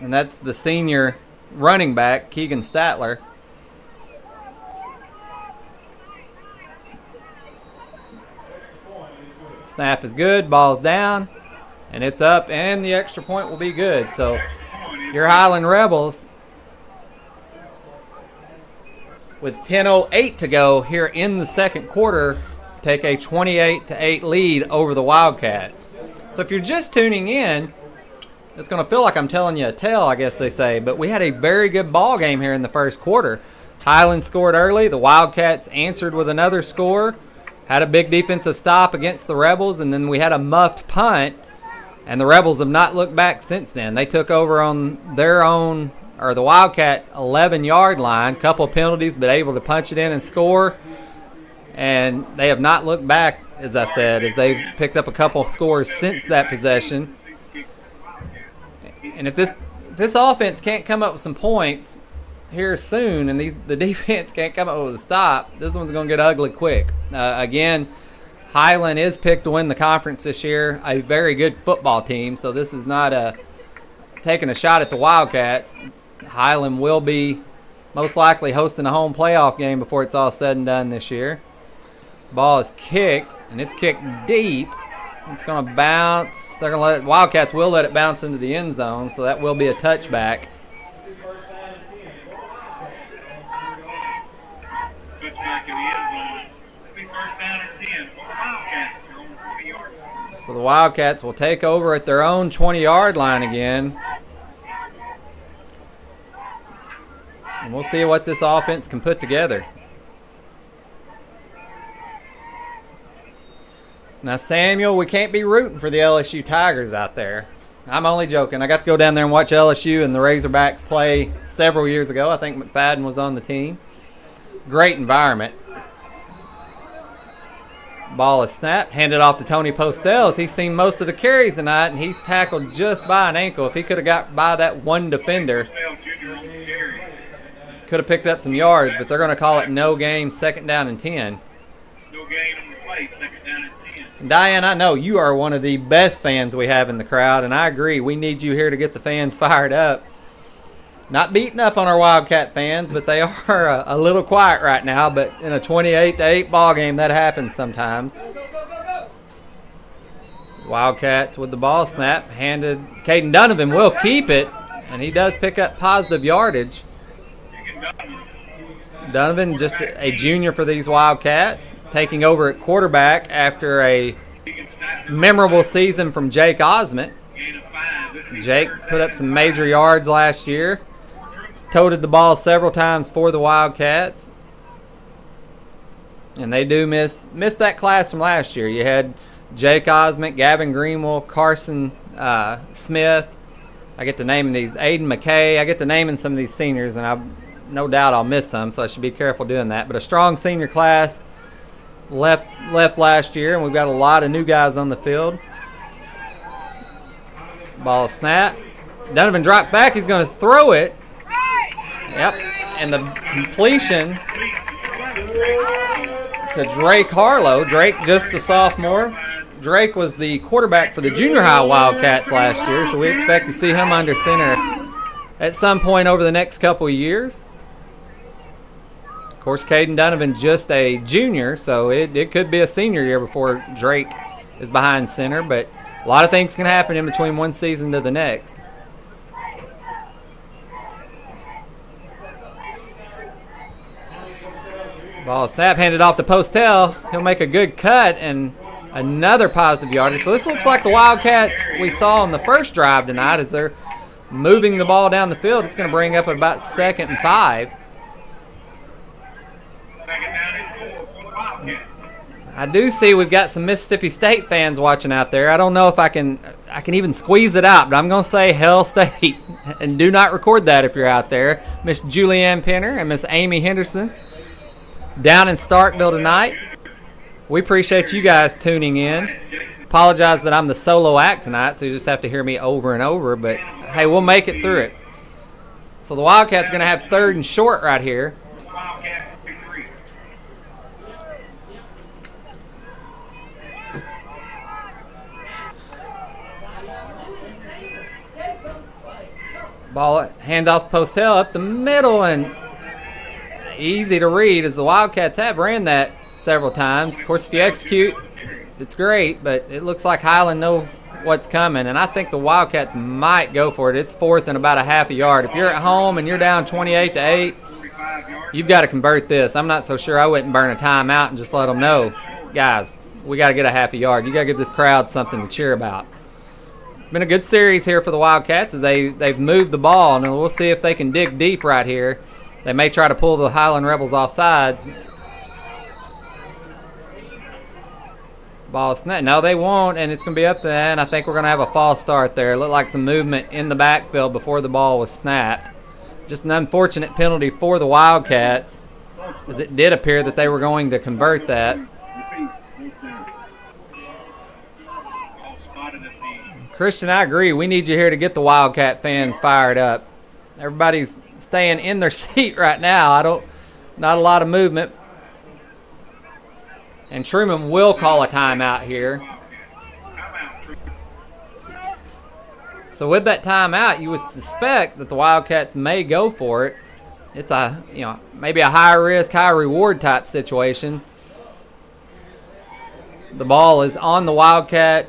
and that's the senior running back, Keegan Statler. Snap is good, ball's down, and it's up, and the extra point will be good. So your Highland Rebels, with 10:08 to go here in the second quarter, take a 28-8 lead over the Wildcats. So if you're just tuning in, it's going to feel like I'm telling you a tale, I guess they say, but we had a very good ball game here in the first quarter. Highland scored early. The Wildcats answered with another score, had a big defensive stop against the Rebels, and then we had a muffed punt, and the Rebels have not looked back since then. They took over on their own, or the Wildcat 11-yard line, couple penalties, but able to punch it in and score. And they have not looked back, as I said, as they've picked up a couple of scores since that possession. And if this offense can't come up with some points here soon, and the defense can't come up with a stop, this one's going to get ugly quick. Again, Highland is picked to win the conference this year, a very good football team, so this is not taking a shot at the Wildcats. Highland will be most likely hosting a home playoff game before it's all said and done this year. Ball is kicked, and it's kicked deep. It's going to bounce. They're going to Wildcats will let it bounce into the end zone, so that will be a touchback. So the Wildcats will take over at their own 20-yard line again. And we'll see what this offense can put together. Now, Samuel, we can't be rooting for the LSU Tigers out there. I'm only joking. I got to go down there and watch LSU and the Razorbacks play several years ago. I think McFadden was on the team. Great environment. Ball is snapped, handed off to Tony Postels. He's seen most of the carries tonight, and he's tackled just by an ankle. If he could have got by that one defender, could have picked up some yards, but they're going to call it no game, 2nd down and 10. No gain on the play, 2nd down and 10. And Diane, I know you are one of the best fans we have in the crowd, and I agree. We need you here to get the fans fired up. Not beating up on our Wildcat fans, but they are a little quiet right now. But in a 28-8 ball game, that happens sometimes. Wildcats with the ball snap, handed. Caden Donovan will keep it, and he does pick up positive yardage. Donovan, just a junior for these Wildcats, taking over at quarterback after a memorable season from Jake Osment. Jake put up some major yards last year. Toted the ball several times for the Wildcats. And they do miss that class from last year. You had Jake Osment, Gavin Greenwell, Carson Smith. I get to naming these. Aiden McKay. I get to naming some of these seniors, and no doubt I'll miss some, so I should be careful doing that. But a strong senior class left last year, and we've got a lot of new guys on the field. Ball snap. Donovan dropped back. He's going to throw it. Yep. And the completion to Drake Harlow. Drake, just a sophomore. Drake was the quarterback for the junior high Wildcats last year, so we expect to see him under center at some point over the next couple of years. Of course, Caden Donovan just a junior, so it could be a senior year before Drake is behind center, but a lot of things can happen in between one season to the next. Ball snap, handed off to Postel. He'll make a good cut and another positive yardage. So this looks like the Wildcats we saw on the first drive tonight as they're moving the ball down the field. It's going to bring up at about 2nd and 5. I do see we've got some Mississippi State fans watching out there. I don't know if I can even squeeze it out, but I'm going to say Hell State. And do not record that if you're out there. Miss Julianne Penner and Miss Amy Henderson down in Starkville tonight. We appreciate you guys tuning in. Apologize that I'm the solo act tonight, so you just have to hear me over and over, but hey, we'll make it through it. So the Wildcats are going to have 3rd and short right here. Ball handoff Postel up the middle, and easy to read as the Wildcats have ran that several times. Of course, if you execute, it's great, but it looks like Highland knows what's coming, and I think the Wildcats might go for it. It's 4th and about a half a yard. If you're at home and you're down 28-8, you've got to convert this. I'm not so sure I wouldn't burn a timeout and just let them know, guys, we got to get a half a yard. You got to give this crowd something to cheer about. Been a good series here for the Wildcats as they've moved the ball, and we'll see if they can dig deep right here. They may try to pull the Highland Rebels off sides. Ball snap. No, they won't, and it's going to be up to that. And I think we're going to have a false start there. It looked like some movement in the backfield before the ball was snapped. Just an unfortunate penalty for the Wildcats, as it did appear that they were going to convert that. Christian, I agree. We need you here to get the Wildcat fans fired up. Everybody's staying in their seat right now. Not a lot of movement. And Trumann will call a timeout here. So with that timeout, you would suspect that the Wildcats may go for it. It's a, maybe a high risk, high reward type situation. The ball is on the Wildcat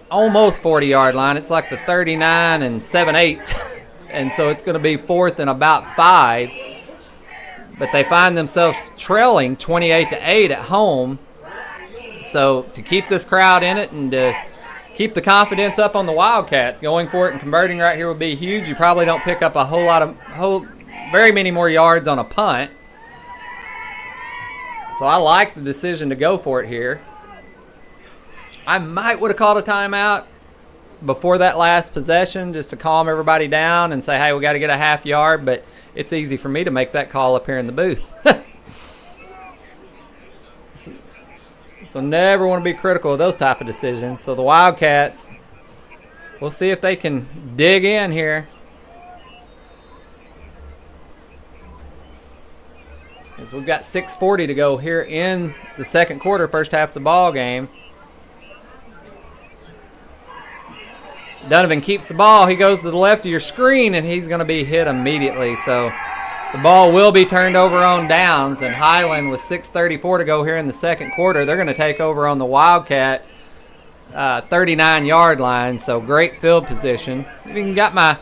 almost 40-yard line. It's like the 39 and 7/8. And so it's going to be 4th and about 5. But they find themselves trailing 28-8 at home. So to keep this crowd in it and to keep the confidence up on the Wildcats, going for it and converting right here would be huge. You probably don't pick up a very many more yards on a punt. So I like the decision to go for it here. I might would have called a timeout before that last possession just to calm everybody down and say, hey, we got to get a half yard, but it's easy for me to make that call up here in the booth. So never want to be critical of those type of decisions. So the Wildcats, we'll see if they can dig in here. As we've got 6:40 to go here in the second quarter, first half of the ball game. Donovan keeps the ball. He goes to the left of your screen, and he's going to be hit immediately. So the ball will be turned over on downs, and Highland with 6:34 to go here in the second quarter. They're going to take over on the Wildcat 39-yard line, so great field position. I've even got my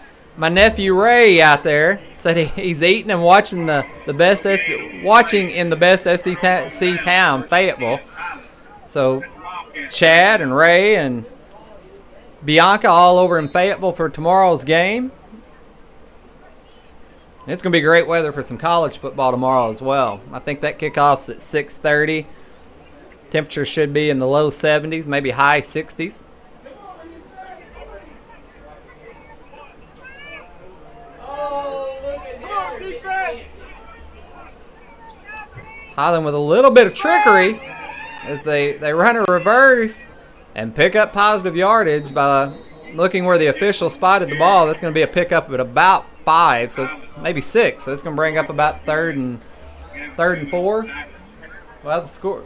nephew Ray out there. Said he's eating and watching in the best SEC town, Fayetteville. So Chad and Ray and Bianca all over in Fayetteville for tomorrow's game. It's going to be great weather for some college football tomorrow as well. I think that kickoff's at 6:30. Temperature should be in the low 70s, maybe high 60s. Highland with a little bit of trickery as they run a reverse and pick up positive yardage by looking where the official spotted the ball. That's going to be a pickup at about 5, so it's maybe 6. So it's going to bring up about third and 4. Well, the score.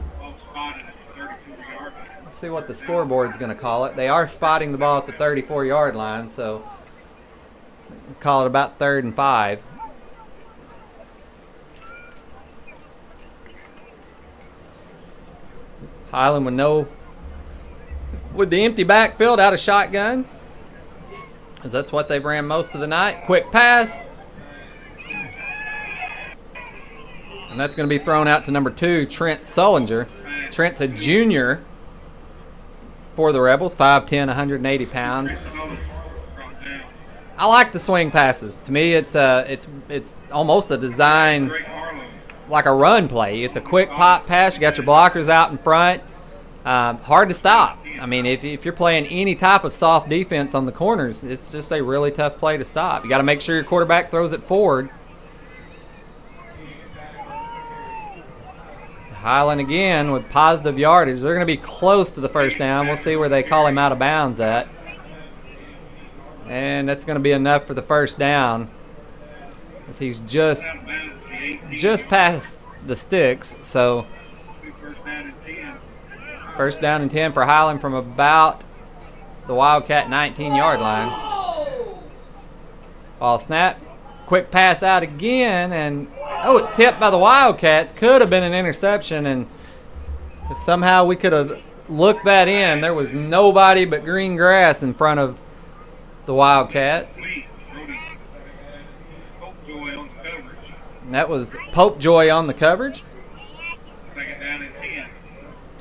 Let's see what the scoreboard's going to call it. They are spotting the ball at the 34-yard line, so call it about 3rd and 5. Highland with the empty backfield out of shotgun, because that's what they've ran most of the night. Quick pass. And that's going to be thrown out to number 2, Trent Sullinger. Trent's a junior for the Rebels, 5'10", 180 pounds. I like the swing passes. To me, it's almost a design like a run play. It's a quick pop pass. You got your blockers out in front. Hard to stop. I mean, if you're playing any type of soft defense on the corners, it's just a really tough play to stop. You got to make sure your quarterback throws it forward. Highland again with positive yardage. They're going to be close to the first down. We'll see where they call him out of bounds at. And that's going to be enough for the first down, as he's just past the sticks. So first down and 10 for Highland from about the Wildcat 19-yard line. Ball snap. Quick pass out again, and it's tipped by the Wildcats. Could have been an interception, and if somehow we could have looked that in, there was nobody but green grass in front of the Wildcats. And that was Popejoy on the coverage.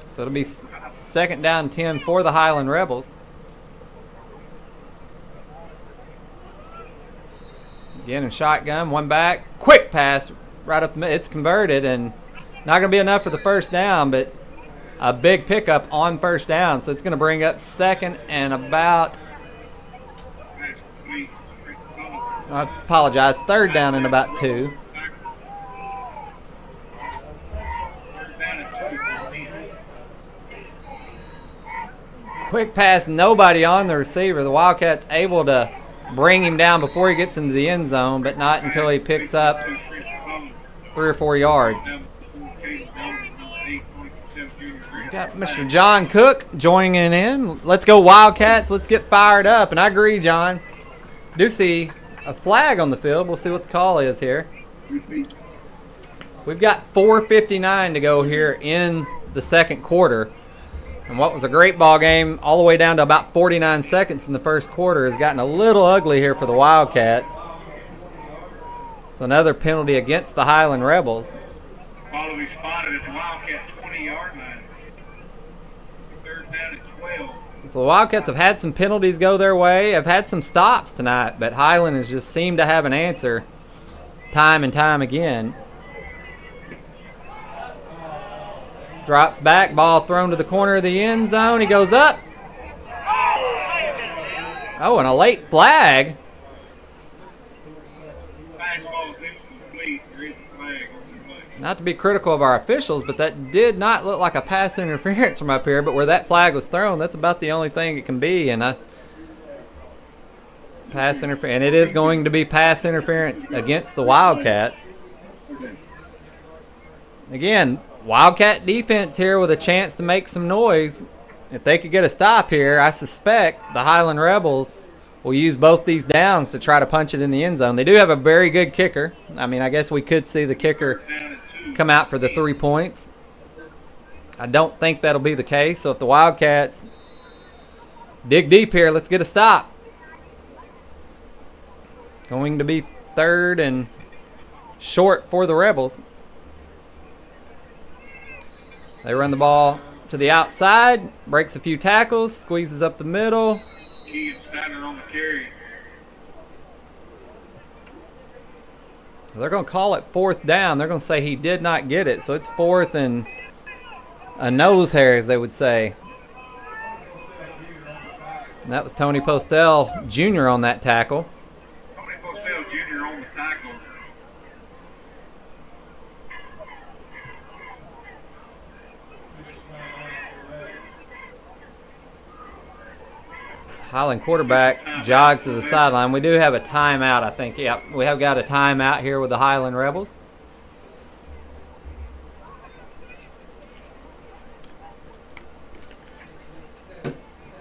So it'll be 2nd down and 10 for the Highland Rebels. Again in shotgun, one back, quick pass right up the middle. It's converted, and not going to be enough for the first down, but a big pickup on first down. So it's going to bring up 2nd and about, I apologize, 3rd down and about 2. Quick pass, nobody on the receiver. The Wildcats able to bring him down before he gets into the end zone, but not until he picks up 3 or 4 yards. We got Mr. John Cook joining in. Let's go Wildcats. Let's get fired up. And I agree, John. Do see a flag on the field. We'll see what the call is here. We've got 4:59 to go here in the second quarter. And what was a great ball game all the way down to about 49 seconds in the first quarter has gotten a little ugly here for the Wildcats. So another penalty against the Highland Rebels. Ball will be spotted at the Wildcat 20-yard line. Third down at 12. So the Wildcats have had some penalties go their way, have had some stops tonight, but Highland has just seemed to have an answer time and time again. Drops back, ball thrown to the corner of the end zone. He goes up. Oh, and a late flag. Fastball is incomplete. There is a flag on the play. Not to be critical of our officials, but that did not look like a pass interference from up here. But where that flag was thrown, that's about the only thing it can be. And a pass interference, and it is going to be pass interference against the Wildcats. Again, Wildcat defense here with a chance to make some noise. If they could get a stop here, I suspect the Highland Rebels will use both these downs to try to punch it in the end zone. They do have a very good kicker. I mean, I guess we could see the kicker come out for the 3 points. I don't think that'll be the case. So if the Wildcats dig deep here, let's get a stop. Going to be third and short for the Rebels. They run the ball to the outside, breaks a few tackles, squeezes up the middle. Key and Steiner on the carry. They're going to call it fourth down. They're going to say he did not get it. So it's fourth and a nose hair, as they would say. And that was Tony Postel Jr. on that tackle. Tony Postel Jr. on the tackle. Highland quarterback jogs to the sideline. We do have a timeout, I think. Yep, we have got a timeout here with the Highland Rebels.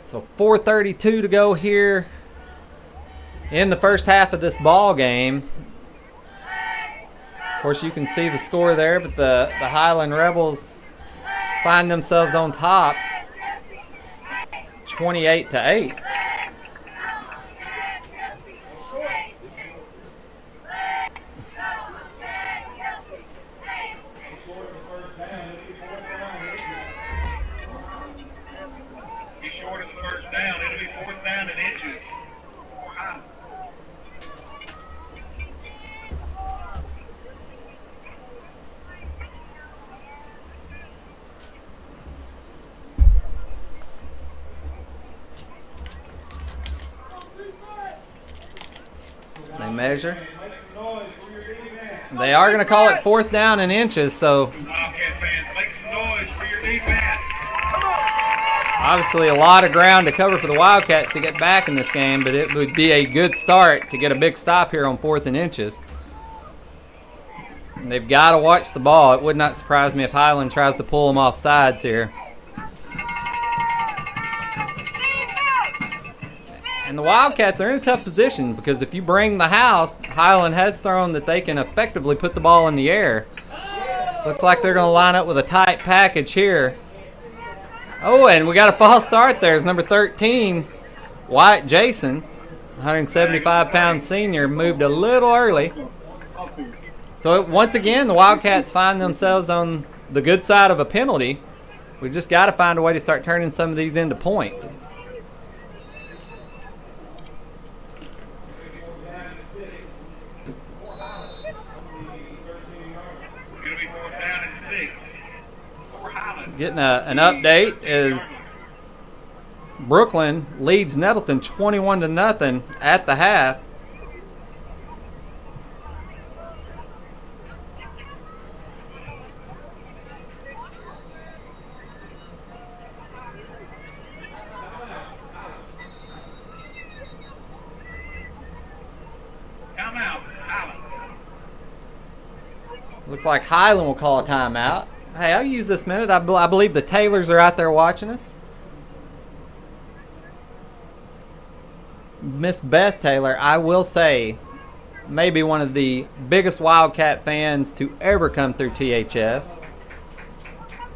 So 4:32 to go here in the first half of this ball game. Of course, you can see the score there, but the Highland Rebels find themselves on top, 28-8. He's short of the first down. It'll be fourth down and inches. Wow. They measure. They are going to call it fourth down and inches, so Wildcat fans, make some noise for your defense. obviously a lot of ground to cover for the Wildcats to get back in this game, but it would be a good start to get a big stop here on fourth and inches. And they've got to watch the ball. It would not surprise me if Highland tries to pull them off sides here. And the Wildcats are in a tough position because if you bring the house, Highland has thrown that they can effectively put the ball in the air. Looks like they're going to line up with a tight package here. Oh, and we got a false start there. It's number 13, Wyatt Jason, 175-pound senior, moved a little early. So once again, the Wildcats find themselves on the good side of a penalty. We've just got to find a way to start turning some of these into points. Getting an update is Brooklyn leads Nettleton 21-0 at the half. Timeout, Highland. Looks like Highland will call a timeout. Hey, I'll use this minute. I believe the Taylors are out there watching us. Miss Beth Taylor, I will say, maybe one of the biggest Wildcat fans to ever come through THS.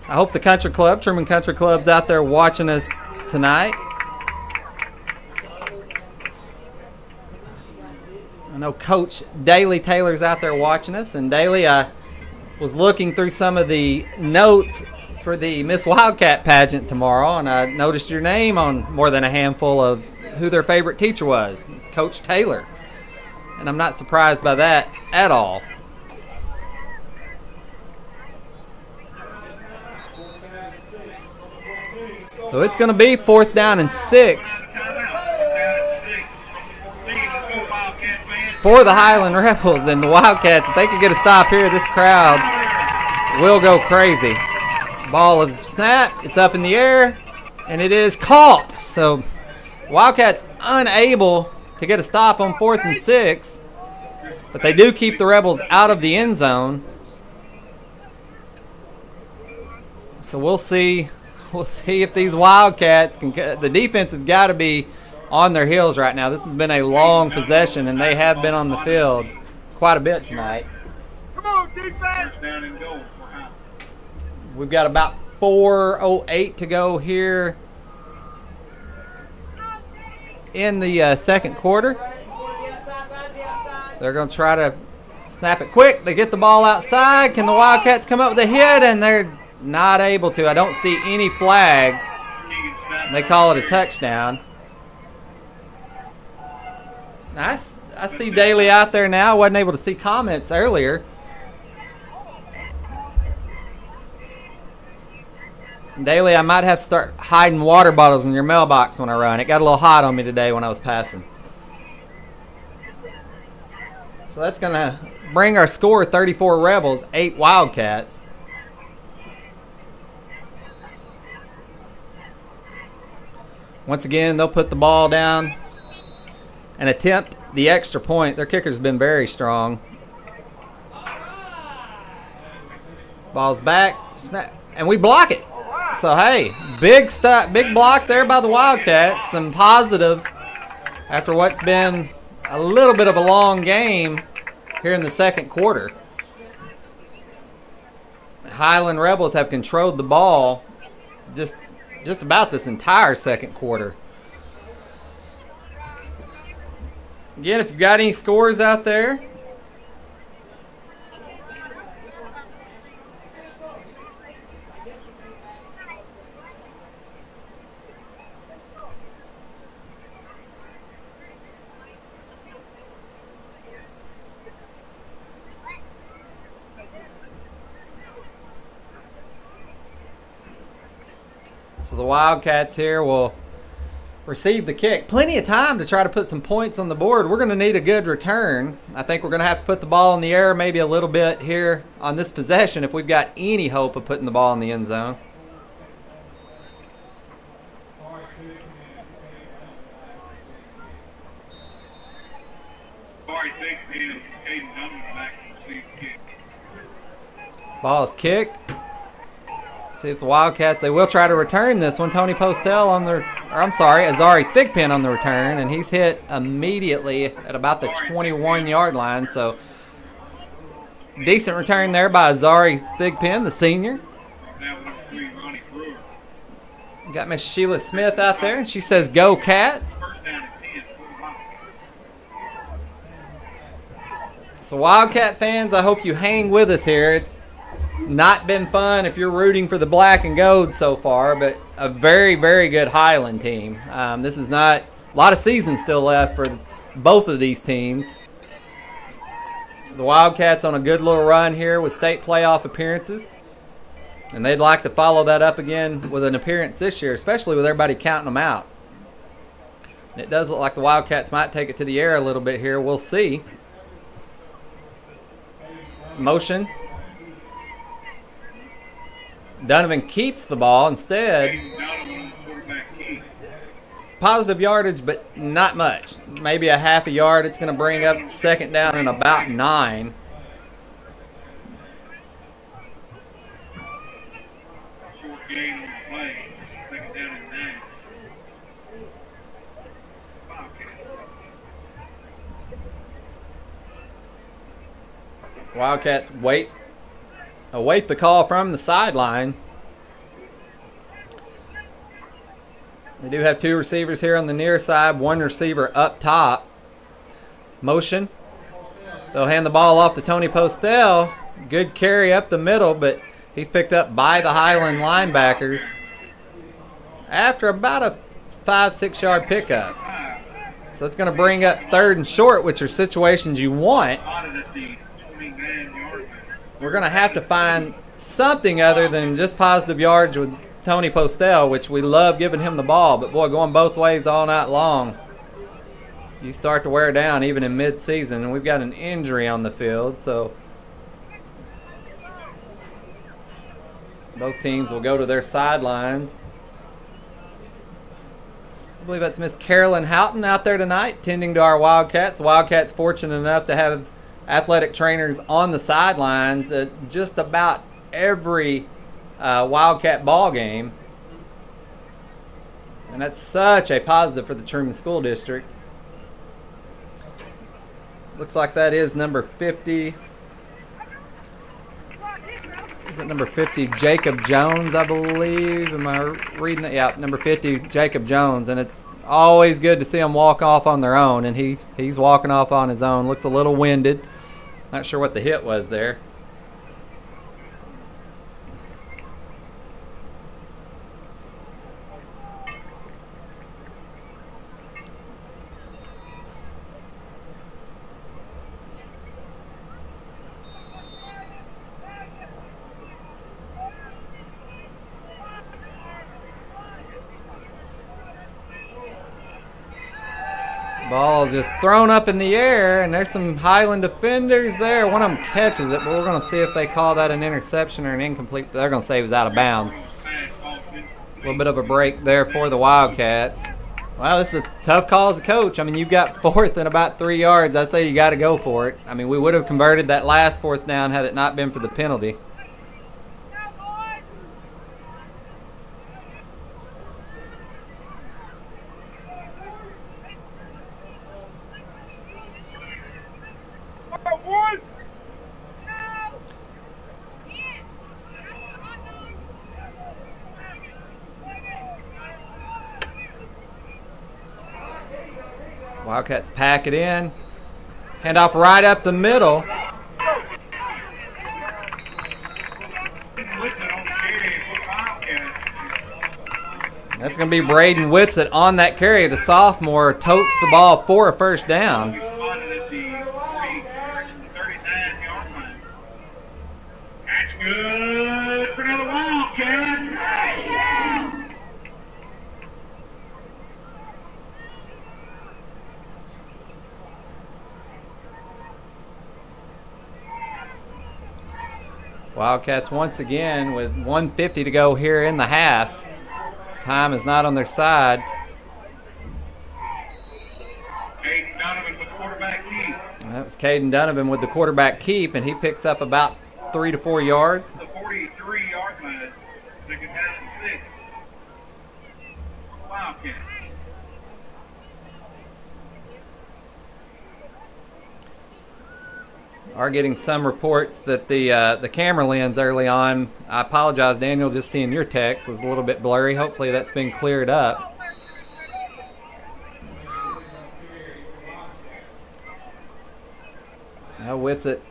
I hope the country club, Trumann Country Club's out there watching us tonight. I know Coach Daly Taylor's out there watching us. And Daly, I was looking through some of the notes for the Miss Wildcat pageant tomorrow, and I noticed your name on more than a handful of who their favorite teacher was, Coach Taylor. And I'm not surprised by that at all. So it's going to be 4th down and 6 for the Highland Rebels. And the Wildcats, if they could get a stop here, this crowd will go crazy. Ball is snapped, it's up in the air, and it is caught. So Wildcats unable to get a stop on 4th and 6, but they do keep the Rebels out of the end zone. So we'll see if these Wildcats can. The defense has got to be on their heels right now. This has been a long possession, and they have been on the field quite a bit tonight. Come on, defense! Down and goal. We've got about 4:08 to go here in the second quarter. They're going to try to snap it quick. They get the ball outside. Can the Wildcats come up with a hit? And they're not able to. I don't see any flags. They call it a touchdown. I see Daly out there now. I wasn't able to see comments earlier. Daly, I might have to start hiding water bottles in your mailbox when I run. It got a little hot on me today when I was passing. So that's going to bring our score 34 Rebels, 8 Wildcats. Once again, they'll put the ball down and attempt the extra point. Their kicker's been very strong. Ball's back, snap, and we block it. So, hey, big block there by the Wildcats. Some positive after what's been a little bit of a long game here in the second quarter. The Highland Rebels have controlled the ball just about this entire second quarter. Again, if you've got any scores out there, so the Wildcats here will receive the kick. Plenty of time to try to put some points on the board. We're going to need a good return. I think we're going to have to put the ball in the air maybe a little bit here on this possession if we've got any hope of putting the ball in the end zone. Ball is kicked. See if the Wildcats, they will try to return this one. Tony Postel on the, or I'm sorry, Azari Thigpen on the return, and he's hit immediately at about the 21-yard line. So decent return there by Azari Thigpen, the senior. Got Miss Sheila Smith out there, and she says, "Go Cats." So Wildcat fans, I hope you hang with us here. It's not been fun if you're rooting for the black and gold so far, but a very, very good Highland team. This is not a lot of season still left for both of these teams. The Wildcats on a good little run here with state playoff appearances, and they'd like to follow that up again with an appearance this year, especially with everybody counting them out. And it does look like the Wildcats might take it to the air a little bit here. We'll see. Motion. Donovan keeps the ball instead. Positive yardage, but not much. Maybe a half a yard. It's going to bring up second down and about 9. gain on the play. Second down and 9. Wildcats await the call from the sideline. They do have 2 receivers here on the near side, 1 receiver up top. Motion. They'll hand the ball off to Tony Postel. Good carry up the middle, but he's picked up by the Highland linebackers after about a 5-6 yard pickup. So it's going to bring up 3rd and short, which are situations you want. We're going to have to find something other than just positive yards with Tony Postel, which we love giving him the ball. But, boy, going both ways all night long, you start to wear down even in mid-season. And we've got an injury on the field, so both teams will go to their sidelines. I believe that's Miss Carolyn Houghton out there tonight tending to our Wildcats. The Wildcats fortunate enough to have athletic trainers on the sidelines at just about every Wildcat ball game. And that's such a positive for the Trumann School District. Looks like that is number 50. Is it number 50, Jacob Jones, I believe? Am I reading that? Yeah, number 50, Jacob Jones. And it's always good to see them walk off on their own. And he's walking off on his own. Looks a little winded. Not sure what the hit was there. Ball is just thrown up in the air, and there's some Highland defenders there. One of them catches it, but we're going to see if they call that an interception or an incomplete. They're going to say it was out of bounds. A little bit of a break there for the Wildcats. Well, this is a tough call as a coach. I mean, you've got 4th and about 3 yards. I say you got to go for it. I mean, we would have converted that last 4th down had it not been for the penalty. Wildcats pack it in. Handoff right up the middle. That's going to be Braden Whitsitt on that carry. The sophomore totes the ball for a first down. That's good for another Wildcat. Wildcats once again with 1:50 to go here in the half. Time is not on their side. Caden Donovan with quarterback keep. That was Caden Donovan with the quarterback keep, and he picks up about 3 to 4 yards. The 43-yard line. Second down and 6. Wildcats. Are getting some reports that the camera lens early on, I apologize, Daniel, just seeing your text was a little bit blurry. Hopefully that's been cleared up. Now Whitsitt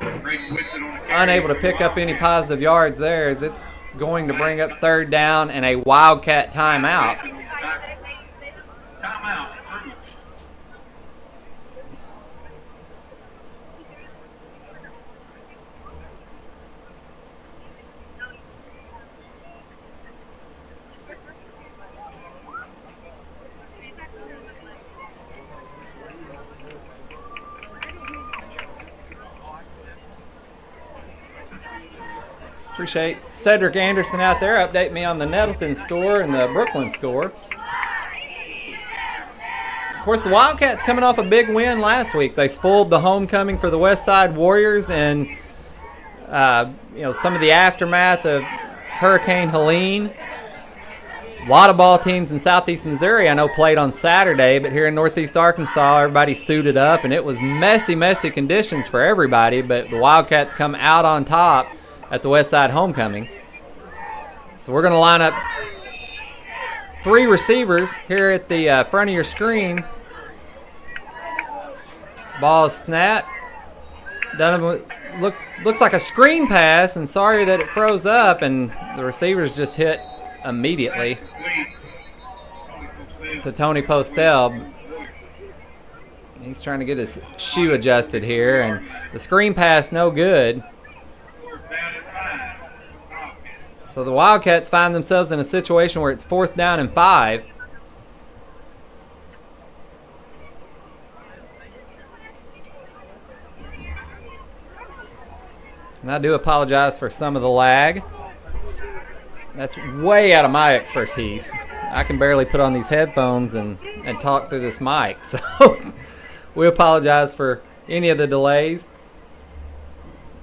unable to pick up any positive yards there, as it's going to bring up 3rd down and a Wildcat timeout. Timeout. Appreciate Cedric Anderson out there. Update me on the Nettleton score and the Brooklyn score. Of course, the Wildcats coming off a big win last week. They spoiled the homecoming for the West Side Warriors, and some of the aftermath of Hurricane Helene. A lot of ball teams in southeast Missouri I know played on Saturday, but here in northeast Arkansas, everybody suited up, and it was messy conditions for everybody, but the Wildcats come out on top at the West Side Homecoming. So we're going to line up 3 receivers here at the front of your screen. Ball snapped. Donovan looks like a screen pass, and sorry that it froze up, and the receivers just hit immediately to Tony Postel. He's trying to get his shoe adjusted here, and the screen pass no good. So the Wildcats find themselves in a situation where it's 4th down and 5. And I do apologize for some of the lag. That's way out of my expertise. I can barely put on these headphones and talk through this mic. So we apologize for any of the delays.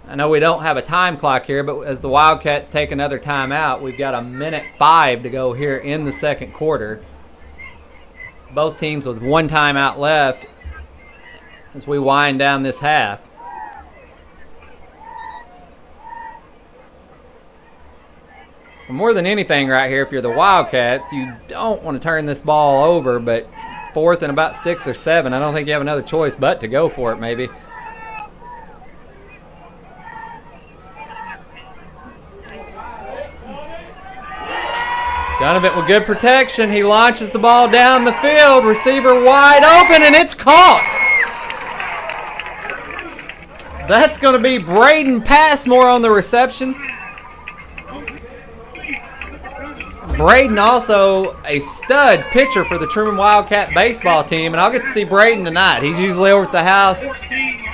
I know we don't have a time clock here, but as the Wildcats take another timeout, we've got 1:05 to go here in the second quarter. Both teams with 1 timeout left as we wind down this half. More than anything right here, if you're the Wildcats, you don't want to turn this ball over, but 4th and about 6 or 7, I don't think you have another choice but to go for it maybe. Donovan with good protection. He launches the ball down the field. Receiver wide open, and it's caught. That's going to be Braden Passmore on the reception. Braden also a stud pitcher for the Trumann Wildcat baseball team, and I'll get to see Braden tonight. He's usually over at the house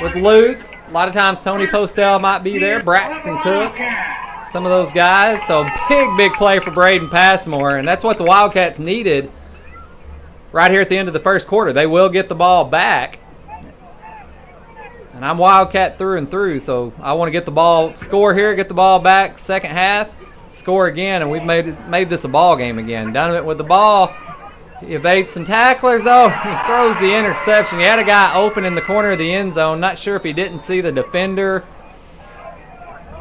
with Luke. A lot of times Tony Postel might be there, Braxton Cook, some of those guys. So big play for Braden Passmore, and that's what the Wildcats needed right here at the end of the first quarter. They will get the ball back. And I'm Wildcat through and through, so I want to get the ball, score here, get the ball back, second half. Score again, and we've made this a ball game again. Donovan with the ball. He evades some tacklers. Oh, he throws the interception. He had a guy open in the corner of the end zone. Not sure if he didn't see the defender.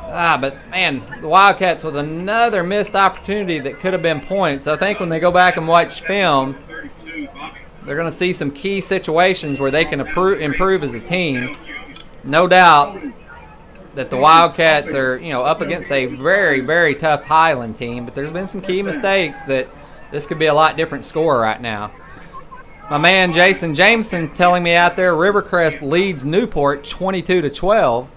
But, man, the Wildcats with another missed opportunity that could have been points. I think when they go back and watch film, they're going to see some key situations where they can improve as a team. No doubt that the Wildcats are, up against a very tough Highland team, but there's been some key mistakes that this could be a lot different score right now. My man Jason Jameson telling me out there Rivercrest leads Newport 22-12.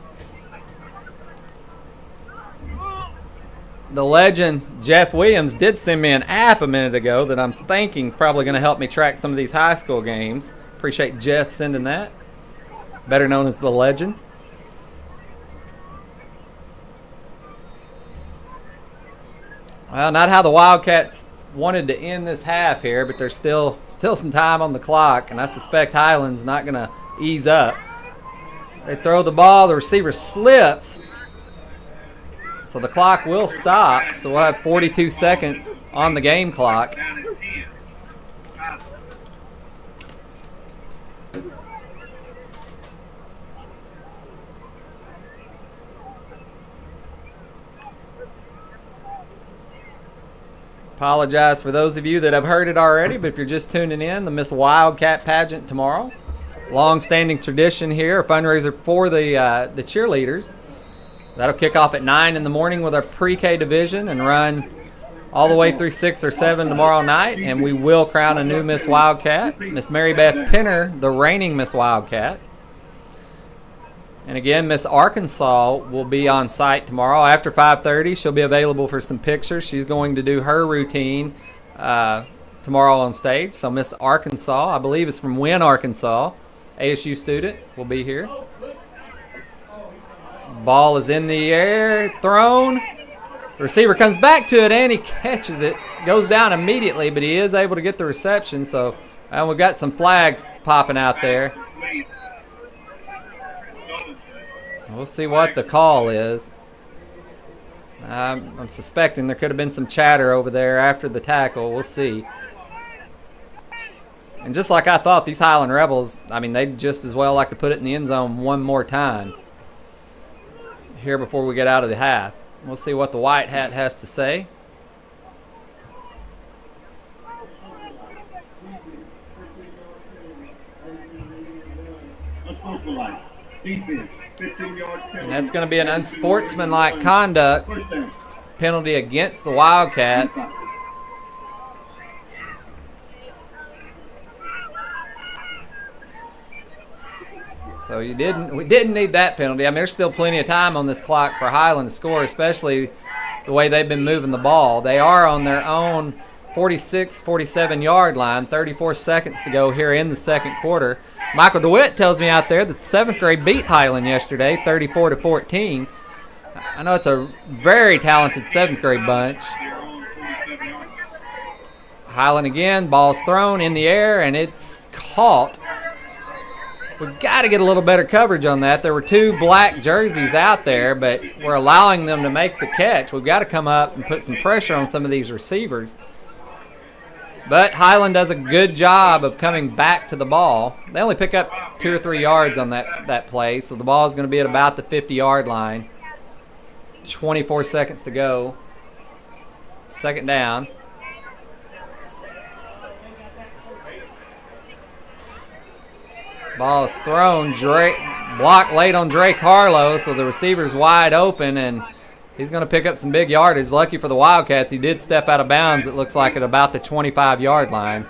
The legend Jeff Williams did send me an app a minute ago that I'm thinking is probably going to help me track some of these high school games. Appreciate Jeff sending that. Better known as the legend. Well, not how the Wildcats wanted to end this half here, but there's still some time on the clock, and I suspect Highland's not going to ease up. They throw the ball, the receiver slips, so the clock will stop. So we'll have 42 seconds on the game clock. Apologize for those of you that have heard it already, but if you're just tuning in, the Miss Wildcat pageant tomorrow. Long-standing tradition here, a fundraiser for the cheerleaders. That'll kick off at 9 in the morning with our pre-K division and run all the way through 6 or 7 tomorrow night, and we will crown a new Miss Wildcat, Miss Mary Beth Penner, the reigning Miss Wildcat. And again, Miss Arkansas will be on site tomorrow after 5:30. She'll be available for some pictures. She's going to do her routine tomorrow on stage. So Miss Arkansas, I believe is from Wynne, Arkansas, ASU student, will be here. Ball is in the air, thrown. The receiver comes back to it, and he catches it. Goes down immediately, but he is able to get the reception. So we've got some flags popping out there. We'll see what the call is. I'm suspecting there could have been some chatter over there after the tackle. We'll see. And just like I thought, these Highland Rebels, I mean, they'd just as well like to put it in the end zone one more time here before we get out of the half. We'll see what the White Hat has to say. And that's going to be an unsportsmanlike conduct penalty against the Wildcats. So we didn't need that penalty. I mean, there's still plenty of time on this clock for Highland to score, especially the way they've been moving the ball. They are on their own 46, 47-yard line, 34 seconds to go here in the second quarter. Michael DeWitt tells me out there that the 7th grade beat Highland yesterday, 34-14. I know it's a very talented 7th grade bunch. Highland again, ball's thrown in the air, and it's caught. We've got to get a little better coverage on that. There were 2 black jerseys out there, but we're allowing them to make the catch. We've got to come up and put some pressure on some of these receivers. But Highland does a good job of coming back to the ball. They only pick up 2 or 3 yards on that play, so the ball is going to be at about the 50-yard line. 24 seconds to go. Second down. Ball is thrown. Block late on Drake Harlow, so the receiver's wide open, and he's going to pick up some big yardage. Lucky for the Wildcats, he did step out of bounds, it looks like, at about the 25-yard line.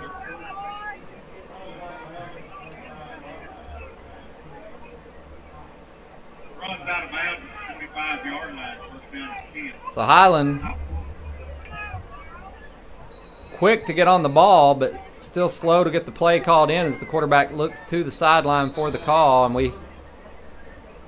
So Highland quick to get on the ball, but still slow to get the play called in as the quarterback looks to the sideline for the call. And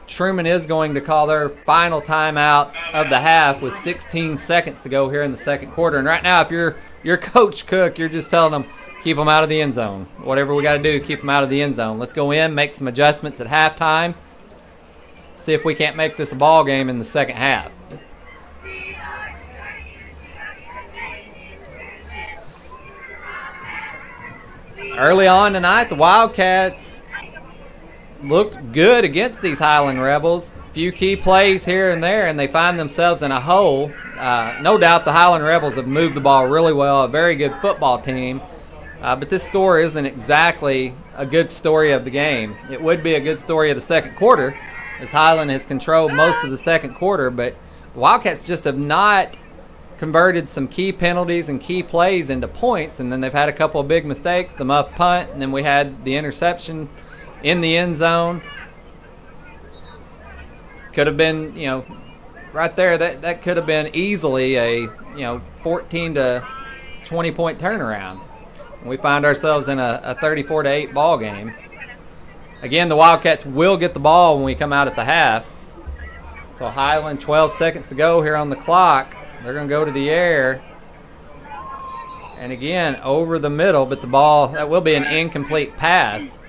Trumann is going to call their final timeout of the half with 16 seconds to go here in the second quarter. And right now, if you're Coach Cook, you're just telling them, keep them out of the end zone. Whatever we got to do, keep them out of the end zone. Let's go in, make some adjustments at halftime, see if we can't make this a ball game in the second half. Early on tonight, the Wildcats looked good against these Highland Rebels. A few key plays here and there, and they find themselves in a hole. No doubt the Highland Rebels have moved the ball really well, a very good football team. But this score isn't exactly a good story of the game. It would be a good story of the second quarter, as Highland has controlled most of the second quarter, but the Wildcats just have not converted some key penalties and key plays into points, and then they've had a couple of big mistakes, the muff punt, and then we had the interception in the end zone. Could have been, right there, that could have been easily a, 14 to 20 point turnaround. And we find ourselves in a 34-8 ball game. Again, the Wildcats will get the ball when we come out at the half. So Highland, 12 seconds to go here on the clock. They're going to go to the air. And again, over the middle, but the ball, that will be an incomplete pass.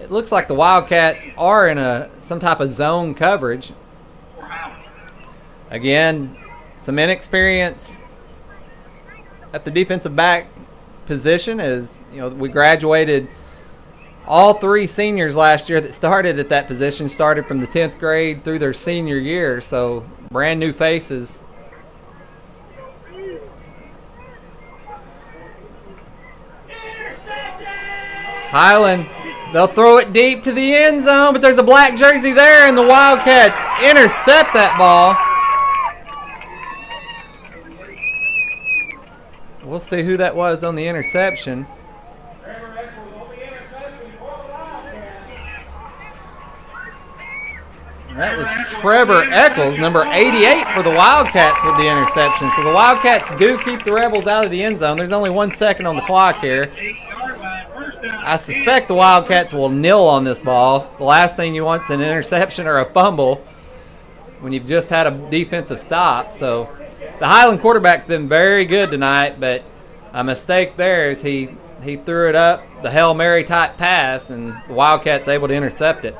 It looks like the Wildcats are in some type of zone coverage. Again, some inexperience at the defensive back position, as we graduated all 3 seniors last year that started at that position, started from the 10th grade through their senior year, so brand new faces. Highland, they'll throw it deep to the end zone, but there's a black jersey there, and the Wildcats intercept that ball. We'll see who that was on the interception. That was Trevor Eccles, number 88 for the Wildcats with the interception. So the Wildcats do keep the Rebels out of the end zone. There's only 1 second on the clock here. I suspect the Wildcats will nil on this ball. The last thing you want is an interception or a fumble when you've just had a defensive stop. So the Highland quarterback's been very good tonight, but a mistake there is he threw it up, the Hail Mary type pass, and the Wildcats able to intercept it.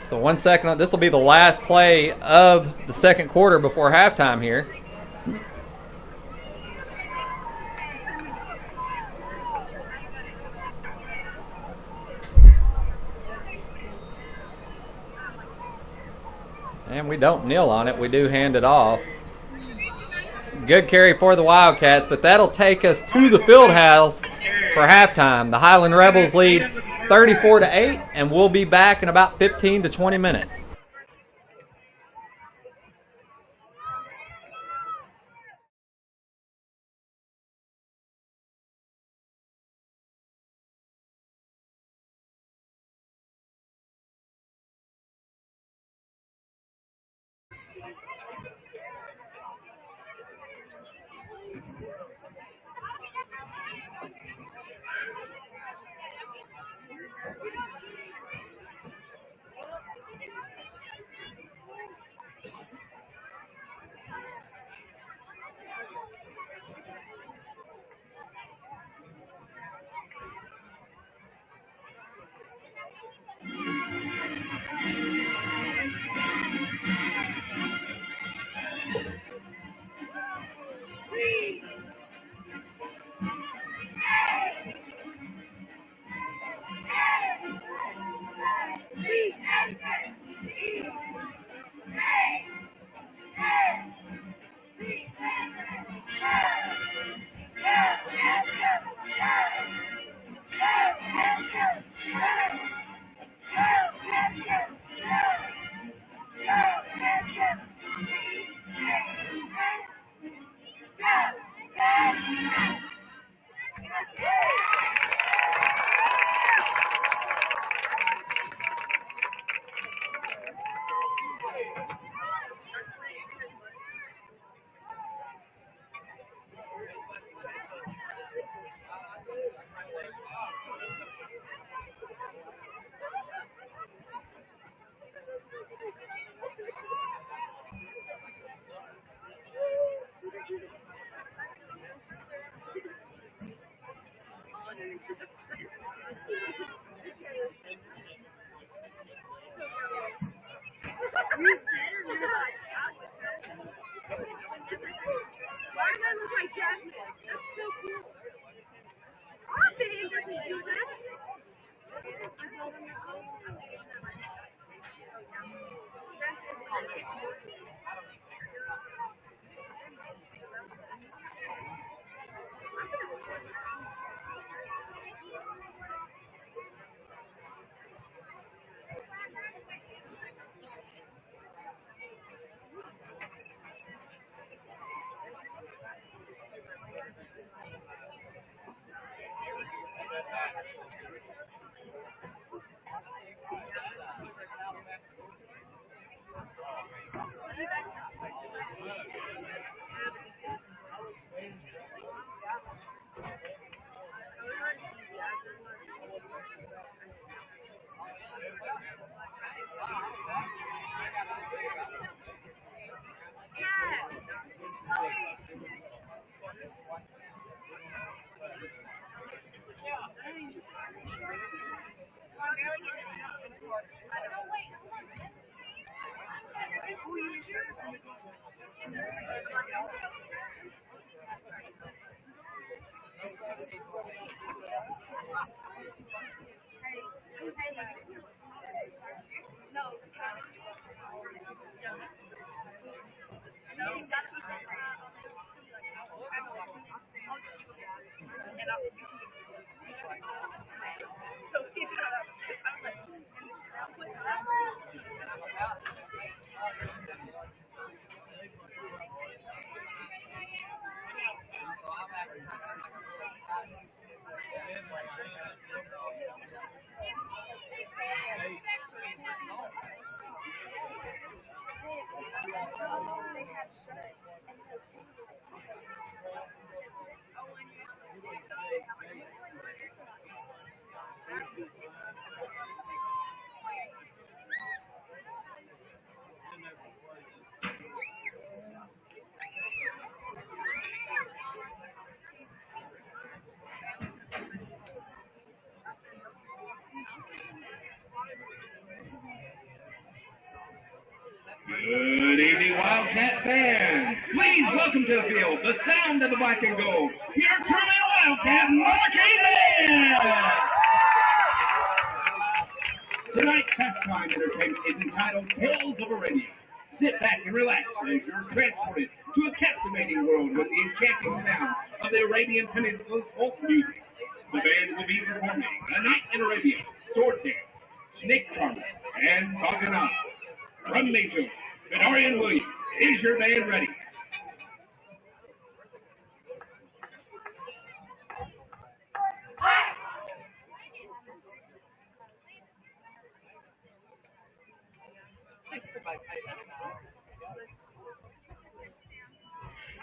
So 1 second. This will be the last play of the second quarter before halftime here. And we don't kneel on it. We do hand it off. Good carry for the Wildcats, but that'll take us to the field house for halftime. The Highland Rebels lead 34-8, and we'll be back in about 15 to 20 minutes. Wildcat fans, please welcome to the field the sound of the black and gold, your Trumann Wildcat marching band! Tonight's halftime entertainment is entitled Tales of Arabia. Sit back and relax as you're transported to a captivating world with the enchanting sounds of the Arabian Peninsula's folk music. The band will be performing A Night in Arabia, Sword Dance, Snake Charmer, and Bacchanal. From Major, Bedarian Williams, is your band ready?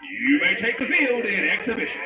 You may take the field in exhibition.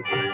Your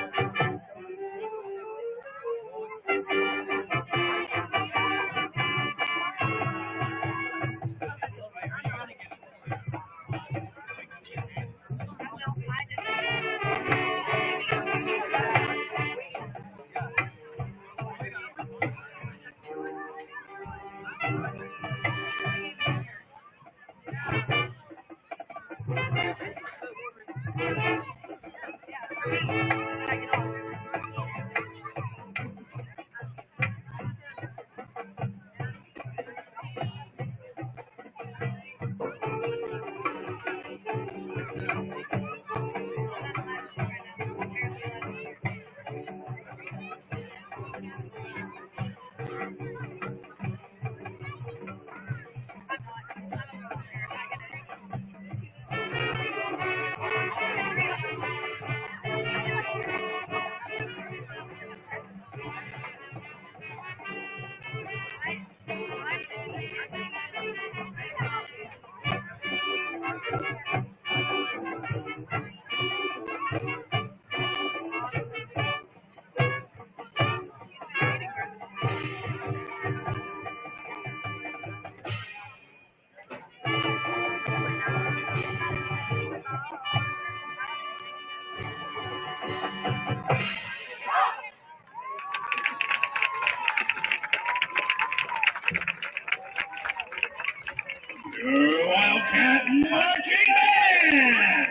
Wildcat marching band!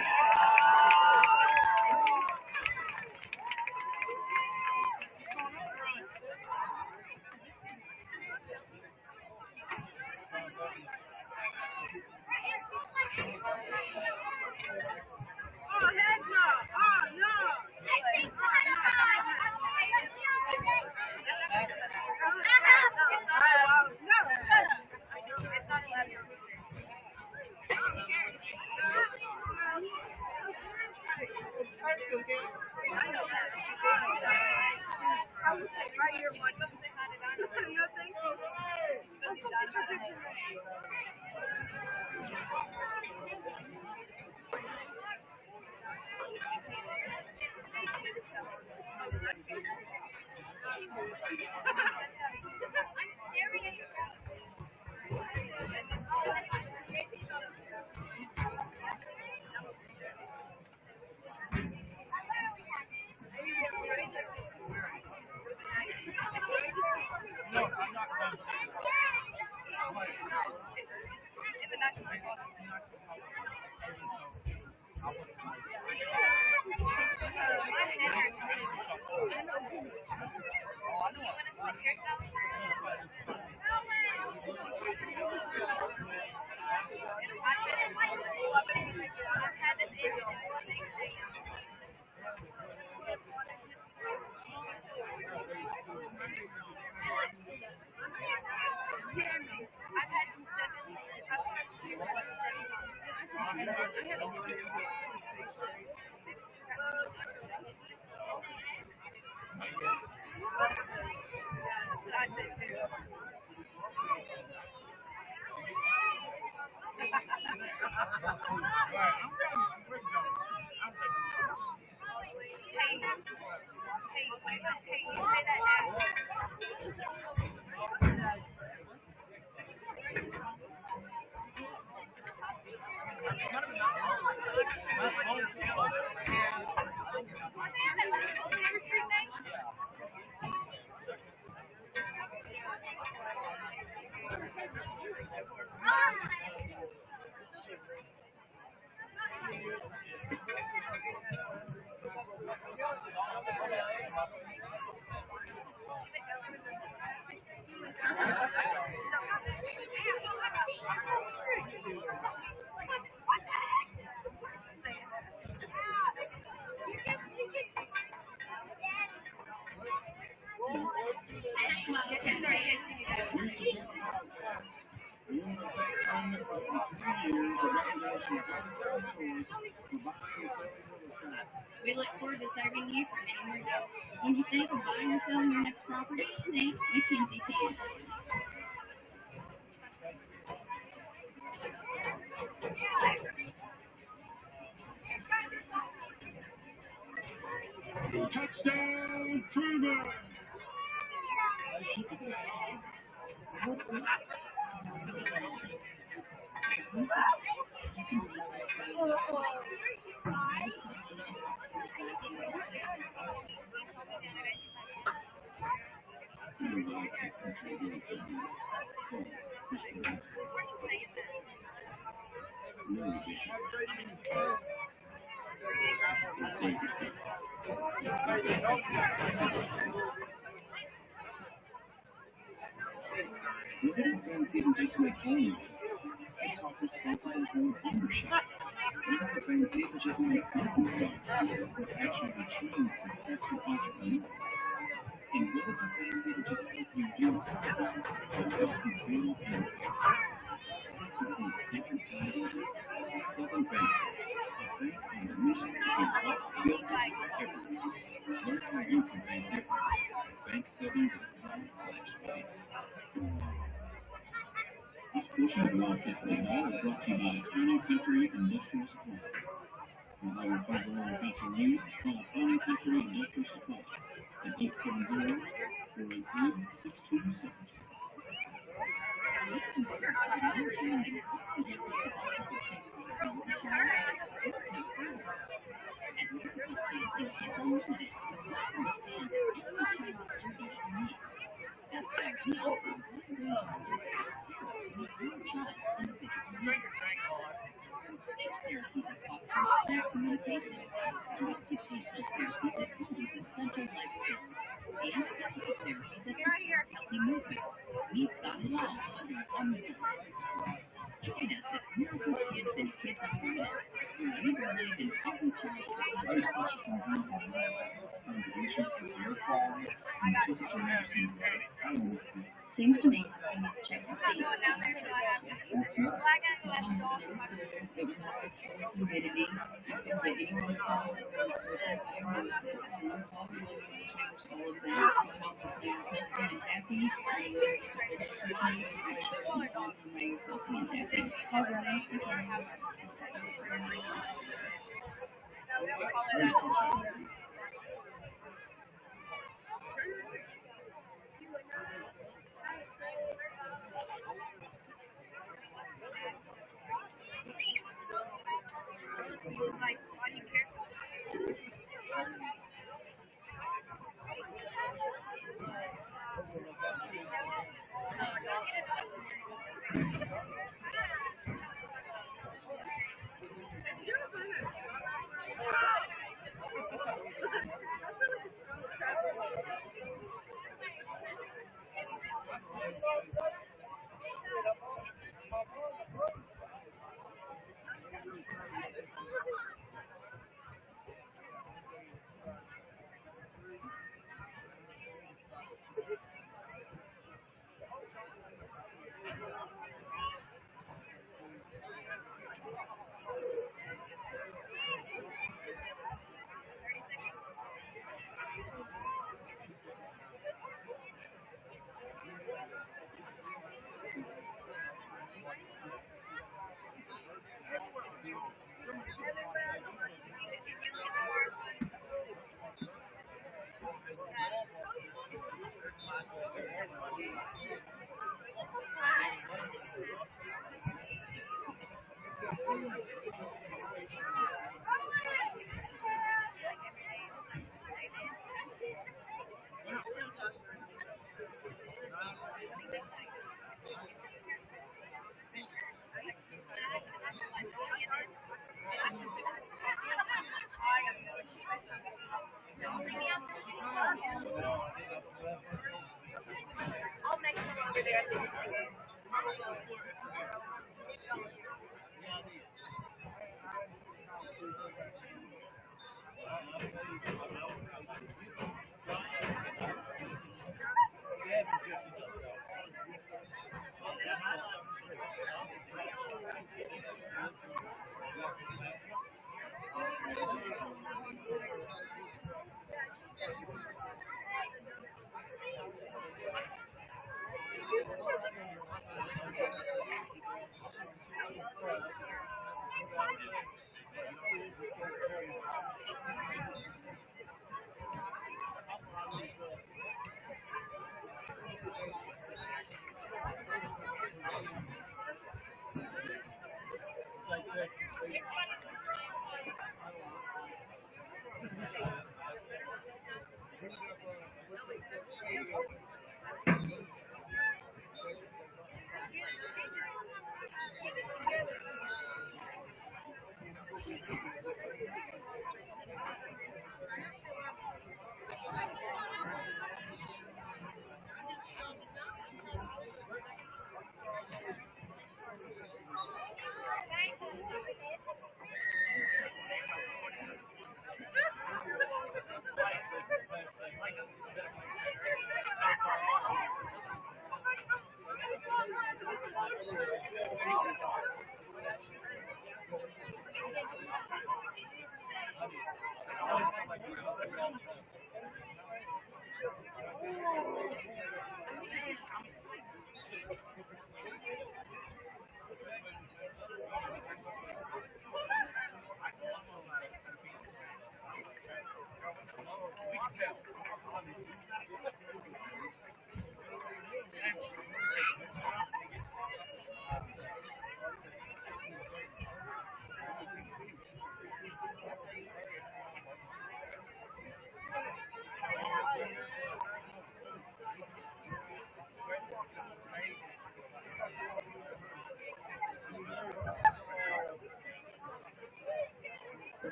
We look forward to serving you for many more years. When you think of buying or selling your next property, think Mackenzie Keys. Touchdown, Trumann! Fans didn't just make money. They taught responsible ownership. Fans didn't just make business stuff. They actually trained successful entrepreneurs. And Willoughby fans didn't just help you do stuff. They helped you build and Southern Bank, a bank on a mission to help businesses everywhere. Learn how you can bank different. BankSouthern.com/bank. This portion of Wildcat Football is brought to you by County Country Industrial Supply. For our Federal Pennsylvania, call County Country Industrial Supply at 870-483-6270. We've got it all under one roof. Join us at Miracle Kids and Kids Unlimited, where we believe in every child. Those questions from Highland, conservation of air quality, and temperature medicine. I don't know. Seems to me we need to check and see. What's up? Humidity.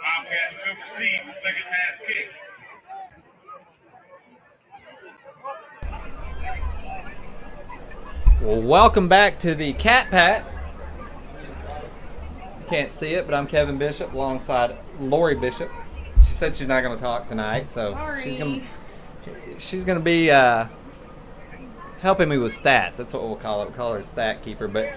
Wildcats will proceed the second half kick. Well, welcome back to the Cat Pack. You can't see it, but I'm Kevin Bishop alongside Lori Bishop. She said she's not going to talk tonight, so she's going to be helping me with stats. That's what we'll call it. We'll call her a stat keeper. But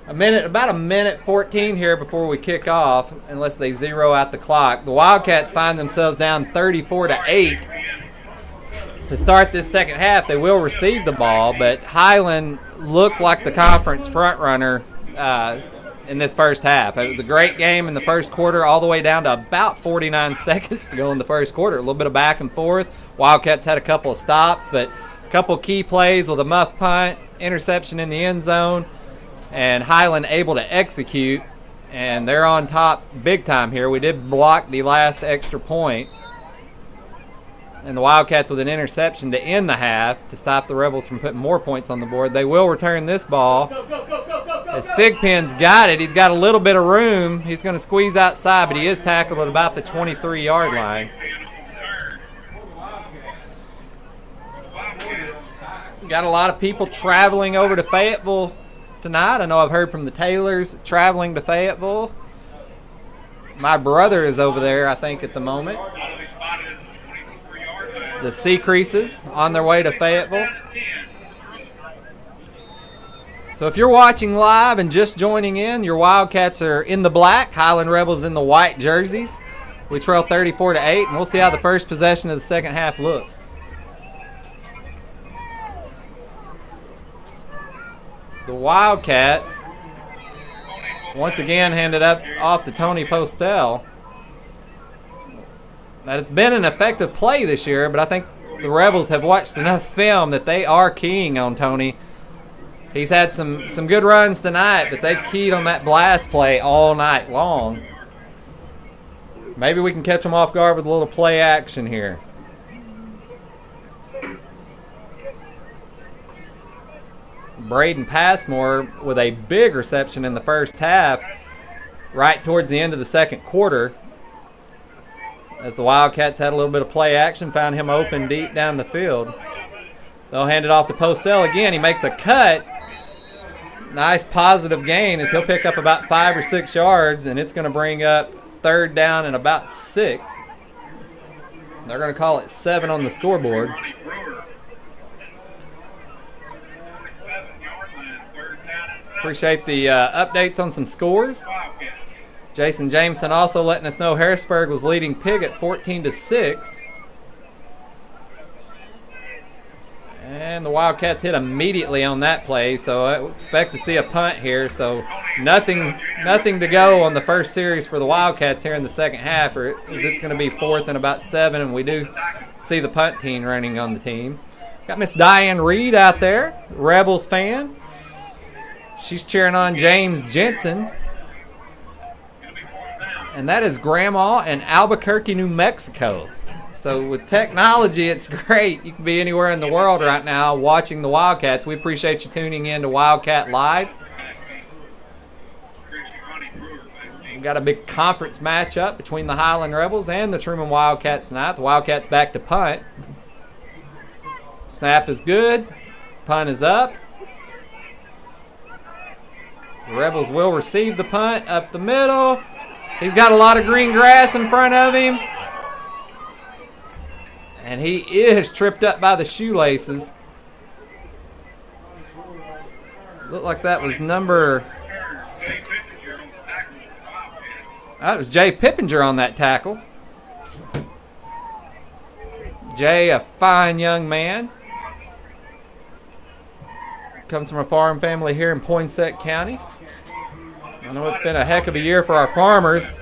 about a minute 14 here before we kick off, unless they zero out the clock. The Wildcats find themselves down 34-8. To start this second half, they will receive the ball, but Highland looked like the conference front runner in this first half. It was a great game in the first quarter, all the way down to about 49 seconds to go in the first quarter. A little bit of back and forth. Wildcats had a couple of stops, but a couple key plays with a muff punt, interception in the end zone, and Highland able to execute, and they're on top big time here. We did block the last extra point. And the Wildcats with an interception to end the half to stop the Rebels from putting more points on the board. They will return this ball. As Thigpen's got it, he's got a little bit of room. He's going to squeeze outside, but he is tackled at about the 23-yard line. Got a lot of people traveling over to Fayetteville tonight. I know I've heard from the Taylors traveling to Fayetteville. My brother is over there, I think, at the moment. The Seacreases on their way to Fayetteville. So if you're watching live and just joining in, your Wildcats are in the black, Highland Rebels in the white jerseys. We trail 34-8, and we'll see how the first possession of the second half looks. The Wildcats once again handed up off to Tony Postel. That it's been an effective play this year, but I think the Rebels have watched enough film that they are keying on Tony. He's had some good runs tonight, but they've keyed on that blast play all night long. Maybe we can catch them off guard with a little play action here. Braden Passmore with a big reception in the first half, right towards the end of the second quarter. As the Wildcats had a little bit of play action, found him open deep down the field. They'll hand it off to Postel again. He makes a cut. Nice positive gain as he'll pick up about 5 or 6 yards, and it's going to bring up third down and about 6. They're going to call it 7 on the scoreboard. Appreciate the updates on some scores. Jason Jameson also letting us know Harrisburg was leading Piggott 14-6. And the Wildcats hit immediately on that play, so I expect to see a punt here. So nothing to go on the first series for the Wildcats here in the second half, or it's going to be 4th and about 7, and we do see the punt team running on the team. Got Miss Diane Reed out there, Rebels fan. She's cheering on James Jensen. And that is Grandma in Albuquerque, New Mexico. So with technology, it's great. You can be anywhere in the world right now watching the Wildcats. We appreciate you tuning in to Wildcat Live. We've got a big conference matchup between the Highland Rebels and the Trumann Wildcats tonight. The Wildcats back to punt. Snap is good. Punt is up. The Rebels will receive the punt up the middle. He's got a lot of green grass in front of him. And he is tripped up by the shoelaces. Looked like that was that was Jay Pippinger on that tackle. Jay, a fine young man. Comes from a farm family here in Poinsett County. I know it's been a heck of a year for our farmers.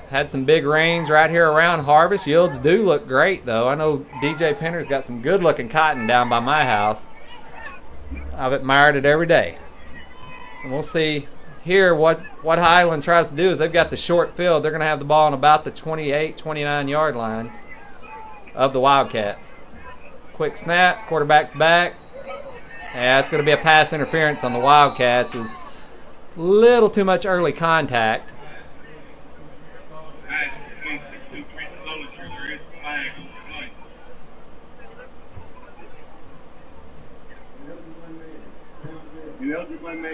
Had some big rains right here around harvest. Yields do look great, though. I know DJ Penner's got some good-looking cotton down by my house. I've admired it every day. And we'll see here what Highland tries to do is they've got the short field. They're going to have the ball on about the 28, 29-yard line of the Wildcats. Quick snap, quarterback's back. Yeah, it's going to be a pass interference on the Wildcats. It's a little too much early contact.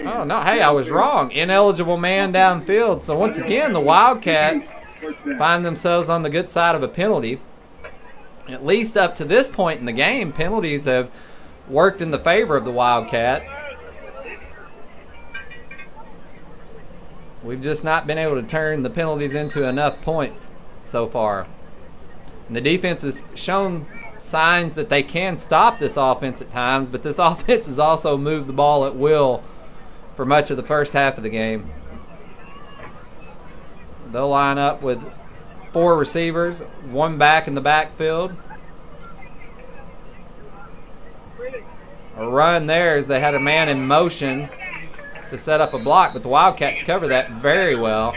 Oh, no. Hey, I was wrong. Ineligible man downfield. So, once again, the Wildcats find themselves on the good side of a penalty. At least up to this point in the game, penalties have worked in the favor of the Wildcats. We've just not been able to turn the penalties into enough points so far. And the defense has shown signs that they can stop this offense at times, but this offense has also moved the ball at will for much of the first half of the game. They'll line up with 4 receivers, 1 back in the backfield. A run there as they had a man in motion to set up a block, but the Wildcats cover that very well.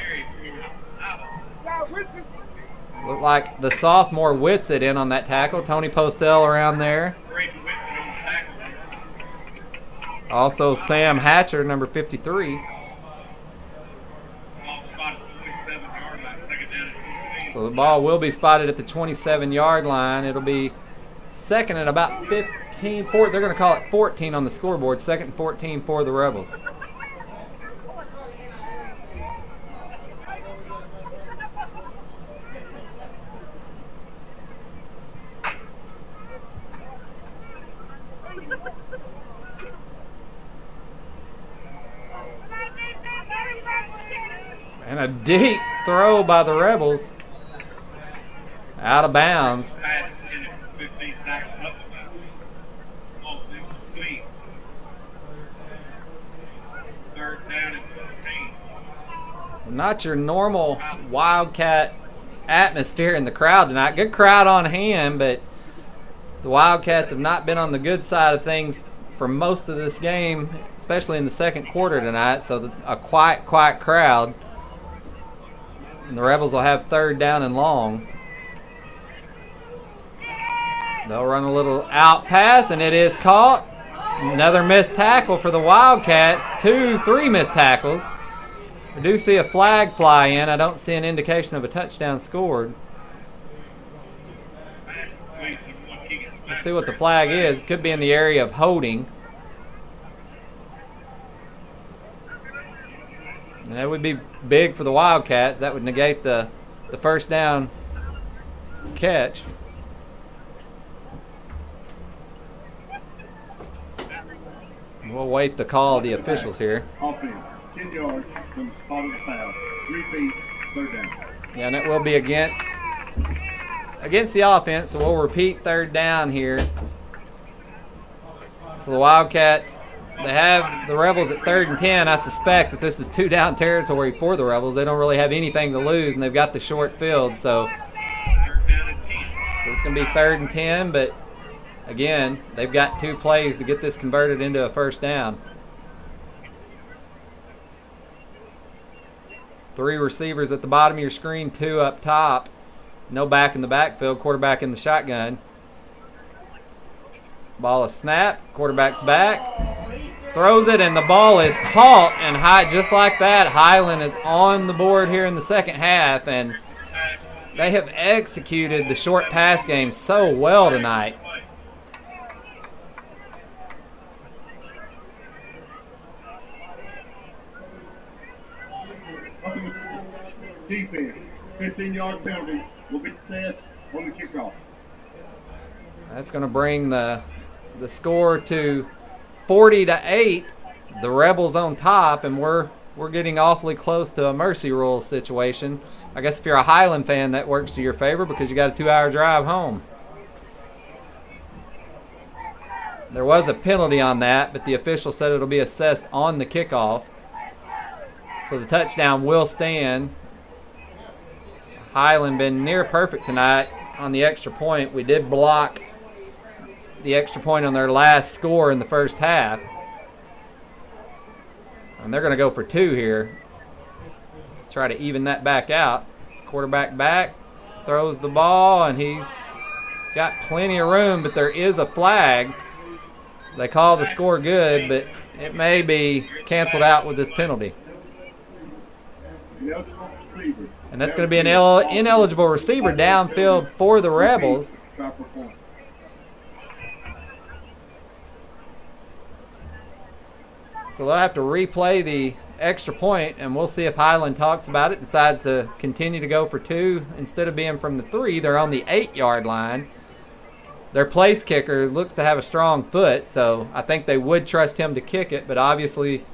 Looked like the sophomore Whitsitt in on that tackle. Tony Postel around there. Also Sam Hatcher, number 53. So the ball will be spotted at the 27-yard line. It'll be second and about 15. They're going to call it 14 on the scoreboard. Second and 14 for the Rebels. And a deep throw by the Rebels. Out of bounds. Not your normal Wildcat atmosphere in the crowd tonight. Good crowd on hand, but the Wildcats have not been on the good side of things for most of this game, especially in the second quarter tonight. So a quiet crowd. And the Rebels will have third down and long. They'll run a little out pass, and it is caught. Another missed tackle for the Wildcats. 3 missed tackles. I do see a flag fly in. I don't see an indication of a touchdown scored. Let's see what the flag is. Could be in the area of holding. And that would be big for the Wildcats. That would negate the first down catch. We'll wait the call of the officials here. Offense, 10 yards from the spot of the foul. 3 feet, third down. Yeah, and it will be against the offense, so we'll repeat third down here. So the Wildcats, they have the Rebels at 3rd and 10. I suspect that this is 2-down territory for the Rebels. They don't really have anything to lose, and they've got the short field. So it's going to be 3rd and 10, but again, they've got 2 plays to get this converted into a first down. 3 receivers at the bottom of your screen, 2 up top. No back in the backfield, quarterback in the shotgun. Ball is snapped, quarterback's back. Throws it, and the ball is caught, and just like that, Highland is on the board here in the second half, and They have executed the short pass game so well tonight. Defense, 15-yard penalty will be set on the kickoff. That's going to bring the score to 40-8. The Rebels on top, and we're getting awfully close to a mercy rule situation. I guess if you're a Highland fan, that works to your favor because you got a 2-hour drive home. There was a penalty on that, but the official said it'll be assessed on the kickoff. So the touchdown will stand. Highland been near perfect tonight on the extra point. We did block the extra point on their last score in the first half. And they're going to go for 2 here. Try to even that back out. Quarterback back, throws the ball, and he's got plenty of room, but there is a flag. They call the score good, but it may be canceled out with this penalty. And that's going to be an ineligible receiver downfield for the Rebels. So they'll have to replay the extra point, and we'll see if Highland talks about it, decides to continue to go for 2 instead of being from the 3. They're on the 8-yard line. Their place kicker looks to have a strong foot, so I think they would trust him to kick it, but obviously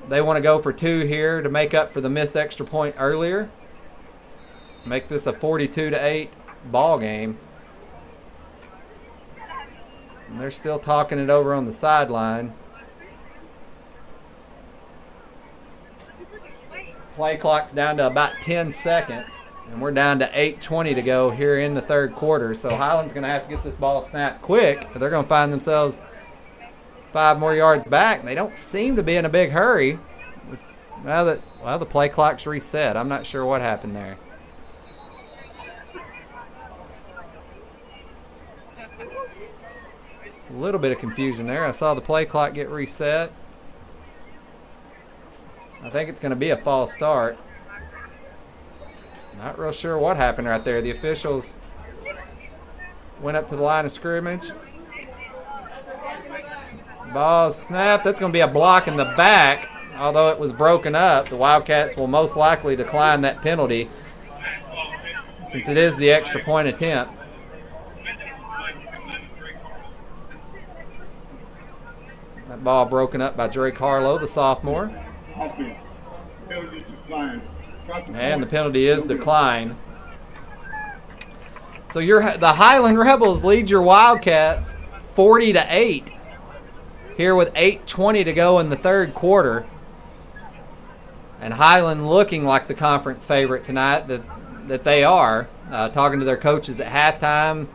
they want to go for 2 here to make up for the missed extra point earlier. Make this a 42-8 ball game. And they're still talking it over on the sideline. Play clock's down to about 10 seconds, and we're down to 8:20 to go here in the third quarter. So Highland's going to have to get this ball snapped quick, or they're going to find themselves 5 more yards back. They don't seem to be in a big hurry. Well, the play clock's reset. I'm not sure what happened there. A little bit of confusion there. I saw the play clock get reset. I think it's going to be a false start. Not real sure what happened right there. The officials went up to the line of scrimmage. Ball snapped. That's going to be a block in the back. Although it was broken up, the Wildcats will most likely decline that penalty since it is the extra point attempt. That ball broken up by Drake Harlow, the sophomore. And the penalty is declined. So the Highland Rebels lead your Wildcats 40-8 here with 8:20 to go in the third quarter. And Highland looking like the conference favorite tonight that they are. Talking to their coaches at halftime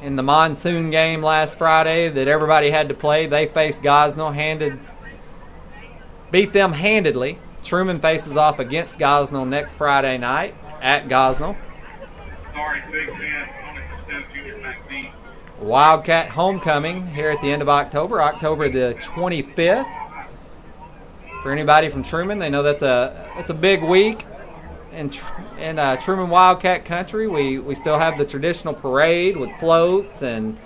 in the monsoon game last Friday that everybody had to play. They faced Gosnell, beat them handedly. Trumann faces off against Gosnell next Friday night at Gosnell. Wildcat homecoming here at the end of October the 25th. For anybody from Trumann, they know that's a big week in Trumann Wildcat country. We still have the traditional parade with floats and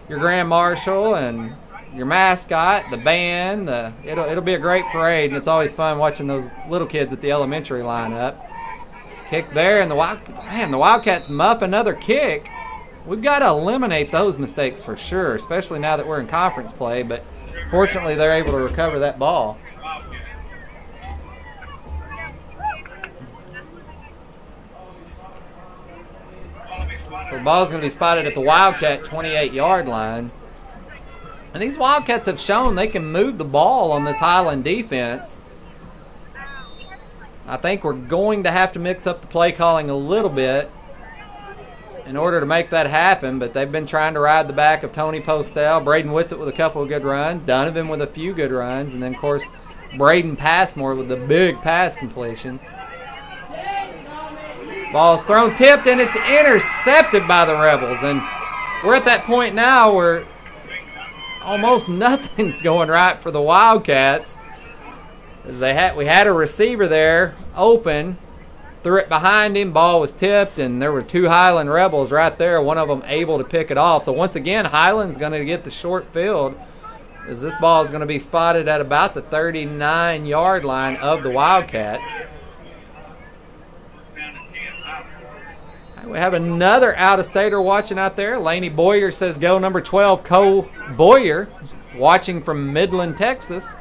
your grand marshal and your mascot, the band. It'll be a great parade, and it's always fun watching those little kids at the elementary line up. Kick there, and the Wildcats muff another kick. We've got to eliminate those mistakes for sure, especially now that we're in conference play, but fortunately they're able to recover that ball. So the ball's going to be spotted at the Wildcat 28-yard line. And these Wildcats have shown they can move the ball on this Highland defense. I think we're going to have to mix up the play calling a little bit in order to make that happen, but they've been trying to ride the back of Tony Postel, Braden Whitsitt with a couple of good runs, Donovan with a few good runs, and then, of course, Braden Passmore with the big pass completion. Ball's thrown, tipped, and it's intercepted by the Rebels. And we're at that point now where almost nothing's going right for the Wildcats. We had a receiver there open, threw it behind him. Ball was tipped, and there were 2 Highland Rebels right there, one of them able to pick it off. So once again, Highland's going to get the short field, as this ball is going to be spotted at about the 39-yard line of the Wildcats. We have another out-of-stater watching out there. Laney Boyer says go, number 12, Cole Boyer, watching from Midland, Texas.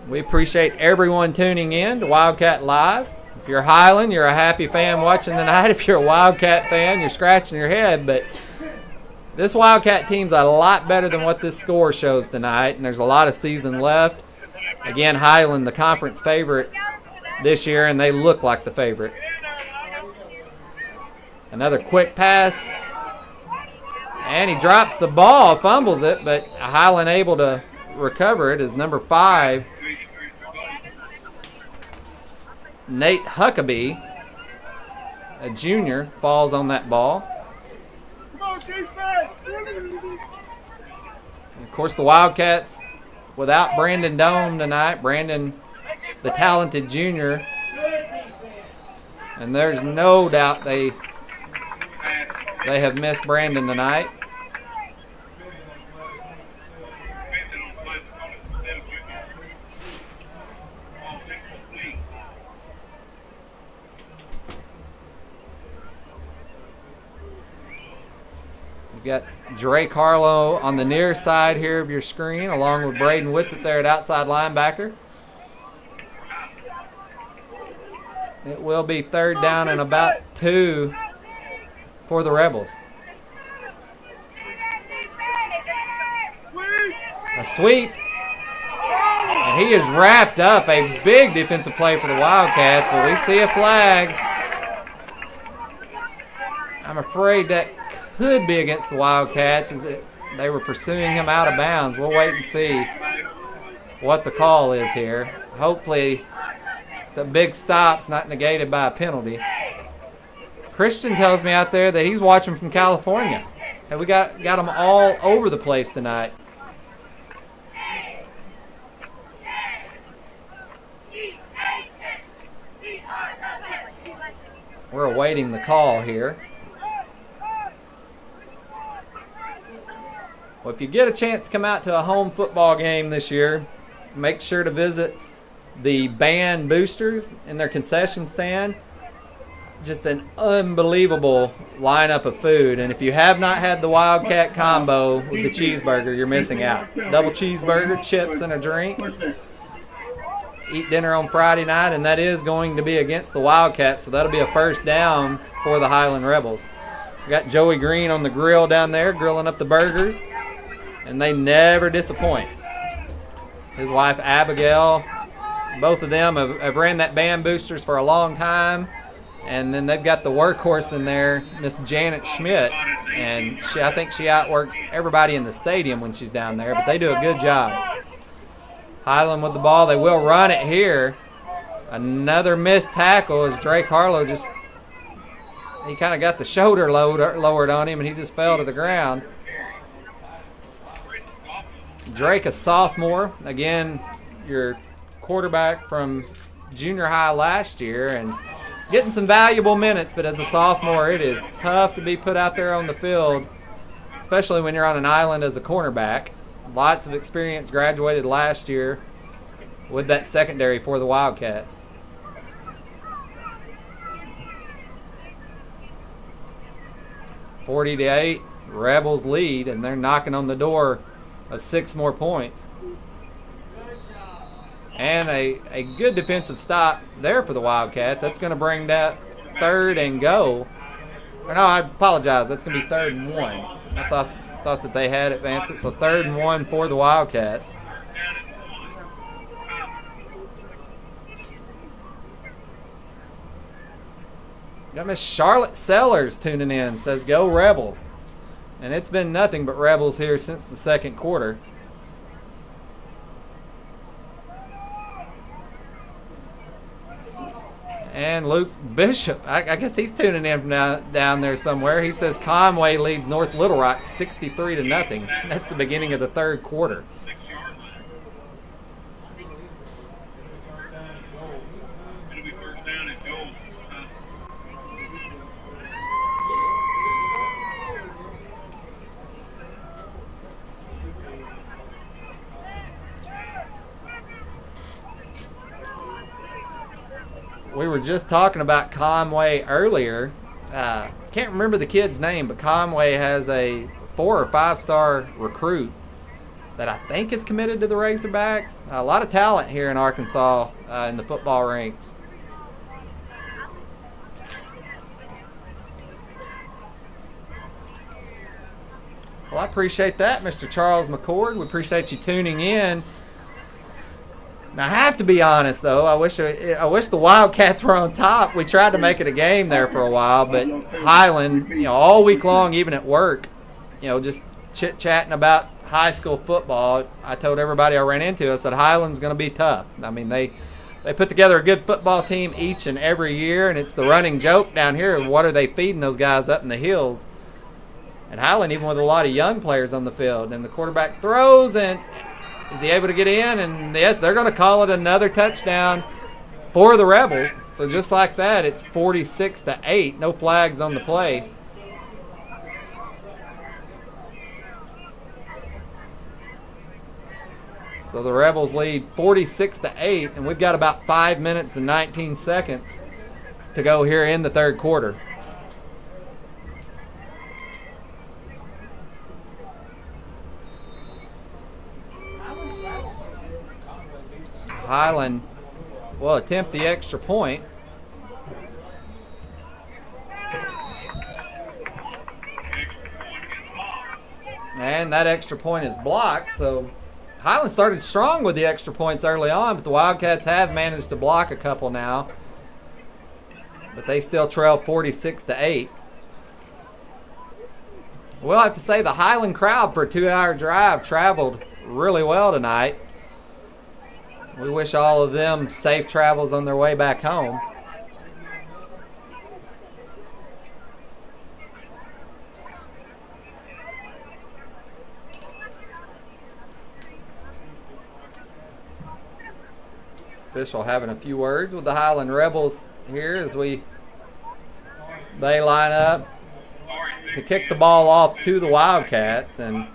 We appreciate everyone tuning in to Wildcat Live. If you're Highland, you're a happy fan watching tonight. If you're a Wildcat fan, you're scratching your head. But this Wildcat team's a lot better than what this score shows tonight, and there's a lot of season left. Again, Highland, the conference favorite this year, and they look like the favorite. Another quick pass, and he drops the ball, fumbles it, but Highland able to recover it as number 5, Nate Huckabee, a junior, falls on that ball. And of course, the Wildcats without Brandon Dohm tonight. Brandon, the talented junior, and there's no doubt they have missed Brandon tonight. We've got Drake Harlow on the near side here of your screen, along with Braden Whitsitt there at outside linebacker. It will be 3rd down and about 2 for the Rebels. A sweep, and he has wrapped up a big defensive play for the Wildcats, but we see a flag. I'm afraid that could be against the Wildcats, as they were pursuing him out of bounds. We'll wait and see what the call is here. Hopefully the big stop's not negated by a penalty. Christian tells me out there that he's watching from California. And we got them all over the place tonight. We're awaiting the call here. Well, if you get a chance to come out to a home football game this year, make sure to visit the band boosters in their concession stand. Just an unbelievable lineup of food. And if you have not had the Wildcat combo with the cheeseburger, you're missing out. Double cheeseburger, chips, and a drink. Eat dinner on Friday night, and that is going to be against the Wildcats, so that'll be a 1st down for the Highland Rebels. We got Joey Green on the grill down there, grilling up the burgers, and they never disappoint. His wife, Abigail, both of them have ran that band boosters for a long time. And then they've got the workhorse in there, Miss Janet Schmidt, and I think she outworks everybody in the stadium when she's down there, but they do a good job. Highland with the ball. They will run it here. Another missed tackle as Drake Harlow he kind of got the shoulder lowered on him, and he just fell to the ground. Drake, a sophomore. Again, your quarterback from junior high last year, and getting some valuable minutes, but as a sophomore, it is tough to be put out there on the field, especially when you're on an island as a cornerback. Lots of experience, graduated last year with that secondary for the Wildcats. (40-8), Rebels lead, and they're knocking on the door of 6 more points. And a good defensive stop there for the Wildcats. That's going to bring that 3rd and go. Or no, I apologize. That's going to be 3rd and 1. I thought that they had advanced it. So 3rd and 1 for the Wildcats. Got Miss Charlotte Sellers tuning in. Says, go Rebels. And it's been nothing but Rebels here since the 2nd quarter. And Luke Bishop, I guess he's tuning in from down there somewhere. He says Conway leads North Little Rock 63-0. That's the beginning of the 3rd quarter. were just talking about Conway earlier. Can't remember the kid's name, but Conway has a 4 or 5 star recruit that I think is committed to the Razorbacks. A lot of talent here in Arkansas in the football ranks. Well, I appreciate that, Mr. Charles McCord. We appreciate you tuning in. Now, I have to be honest, though. I wish the Wildcats were on top. We tried to make it a game there for a while, but Highland, all week long, even at work, just chit-chatting about high school football. I told everybody I ran into, I said, Highland's going to be tough. I mean, they put together a good football team each and every year, and it's the running joke down here. What are they feeding those guys up in the hills? And Highland, even with a lot of young players on the field, and the quarterback throws, and is he able to get in? And yes, they're going to call it another touchdown for the Rebels. So just like that, it's 46-8. No flags on the play. So the Rebels lead 46-8, and we've got about 5 minutes and 19 seconds to go here in the third quarter. Highland will attempt the extra point. And that extra point is blocked, so Highland started strong with the extra points early on, but the Wildcats have managed to block a couple now. But they still trail 46-8. We'll have to say the Highland crowd for a 2-hour drive traveled really well tonight. We wish all of them safe travels on their way back home. Official having a few words with the Highland Rebels here as they line up to kick the ball off to the Wildcats. And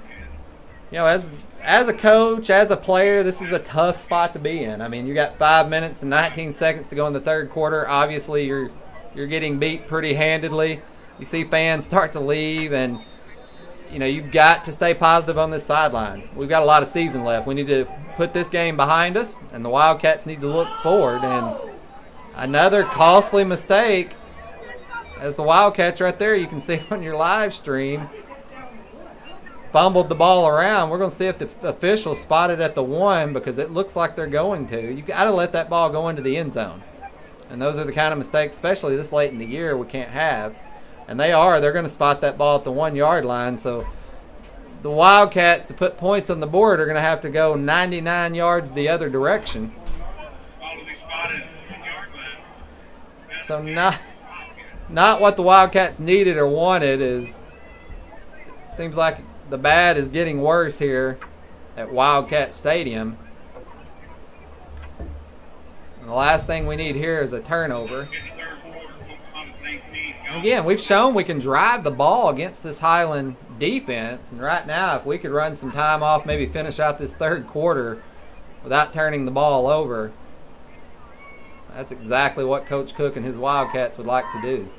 as a coach, as a player, this is a tough spot to be in. I mean, you got 5 minutes and 19 seconds to go in the third quarter. Obviously, you're getting beat pretty handedly. You see fans start to leave, and you've got to stay positive on this sideline. We've got a lot of season left. We need to put this game behind us, and the Wildcats need to look forward. And another costly mistake, as the Wildcats right there, you can see on your live stream, fumbled the ball around. We're going to see if the officials spot it at the 1, because it looks like they're going to. You got to let that ball go into the end zone. And those are the kind of mistakes, especially this late in the year, we can't have. And they're going to spot that ball at the 1-yard line. So the Wildcats, to put points on the board, are going to have to go 99 yards the other direction. So not what the Wildcats needed or wanted. Seems like the bad is getting worse here at Wildcat Stadium. And the last thing we need here is a turnover. Again, we've shown we can drive the ball against this Highland defense. And right now, if we could run some time off, maybe finish out this third quarter without turning the ball over, that's exactly what Coach Cook and his Wildcats would like to do.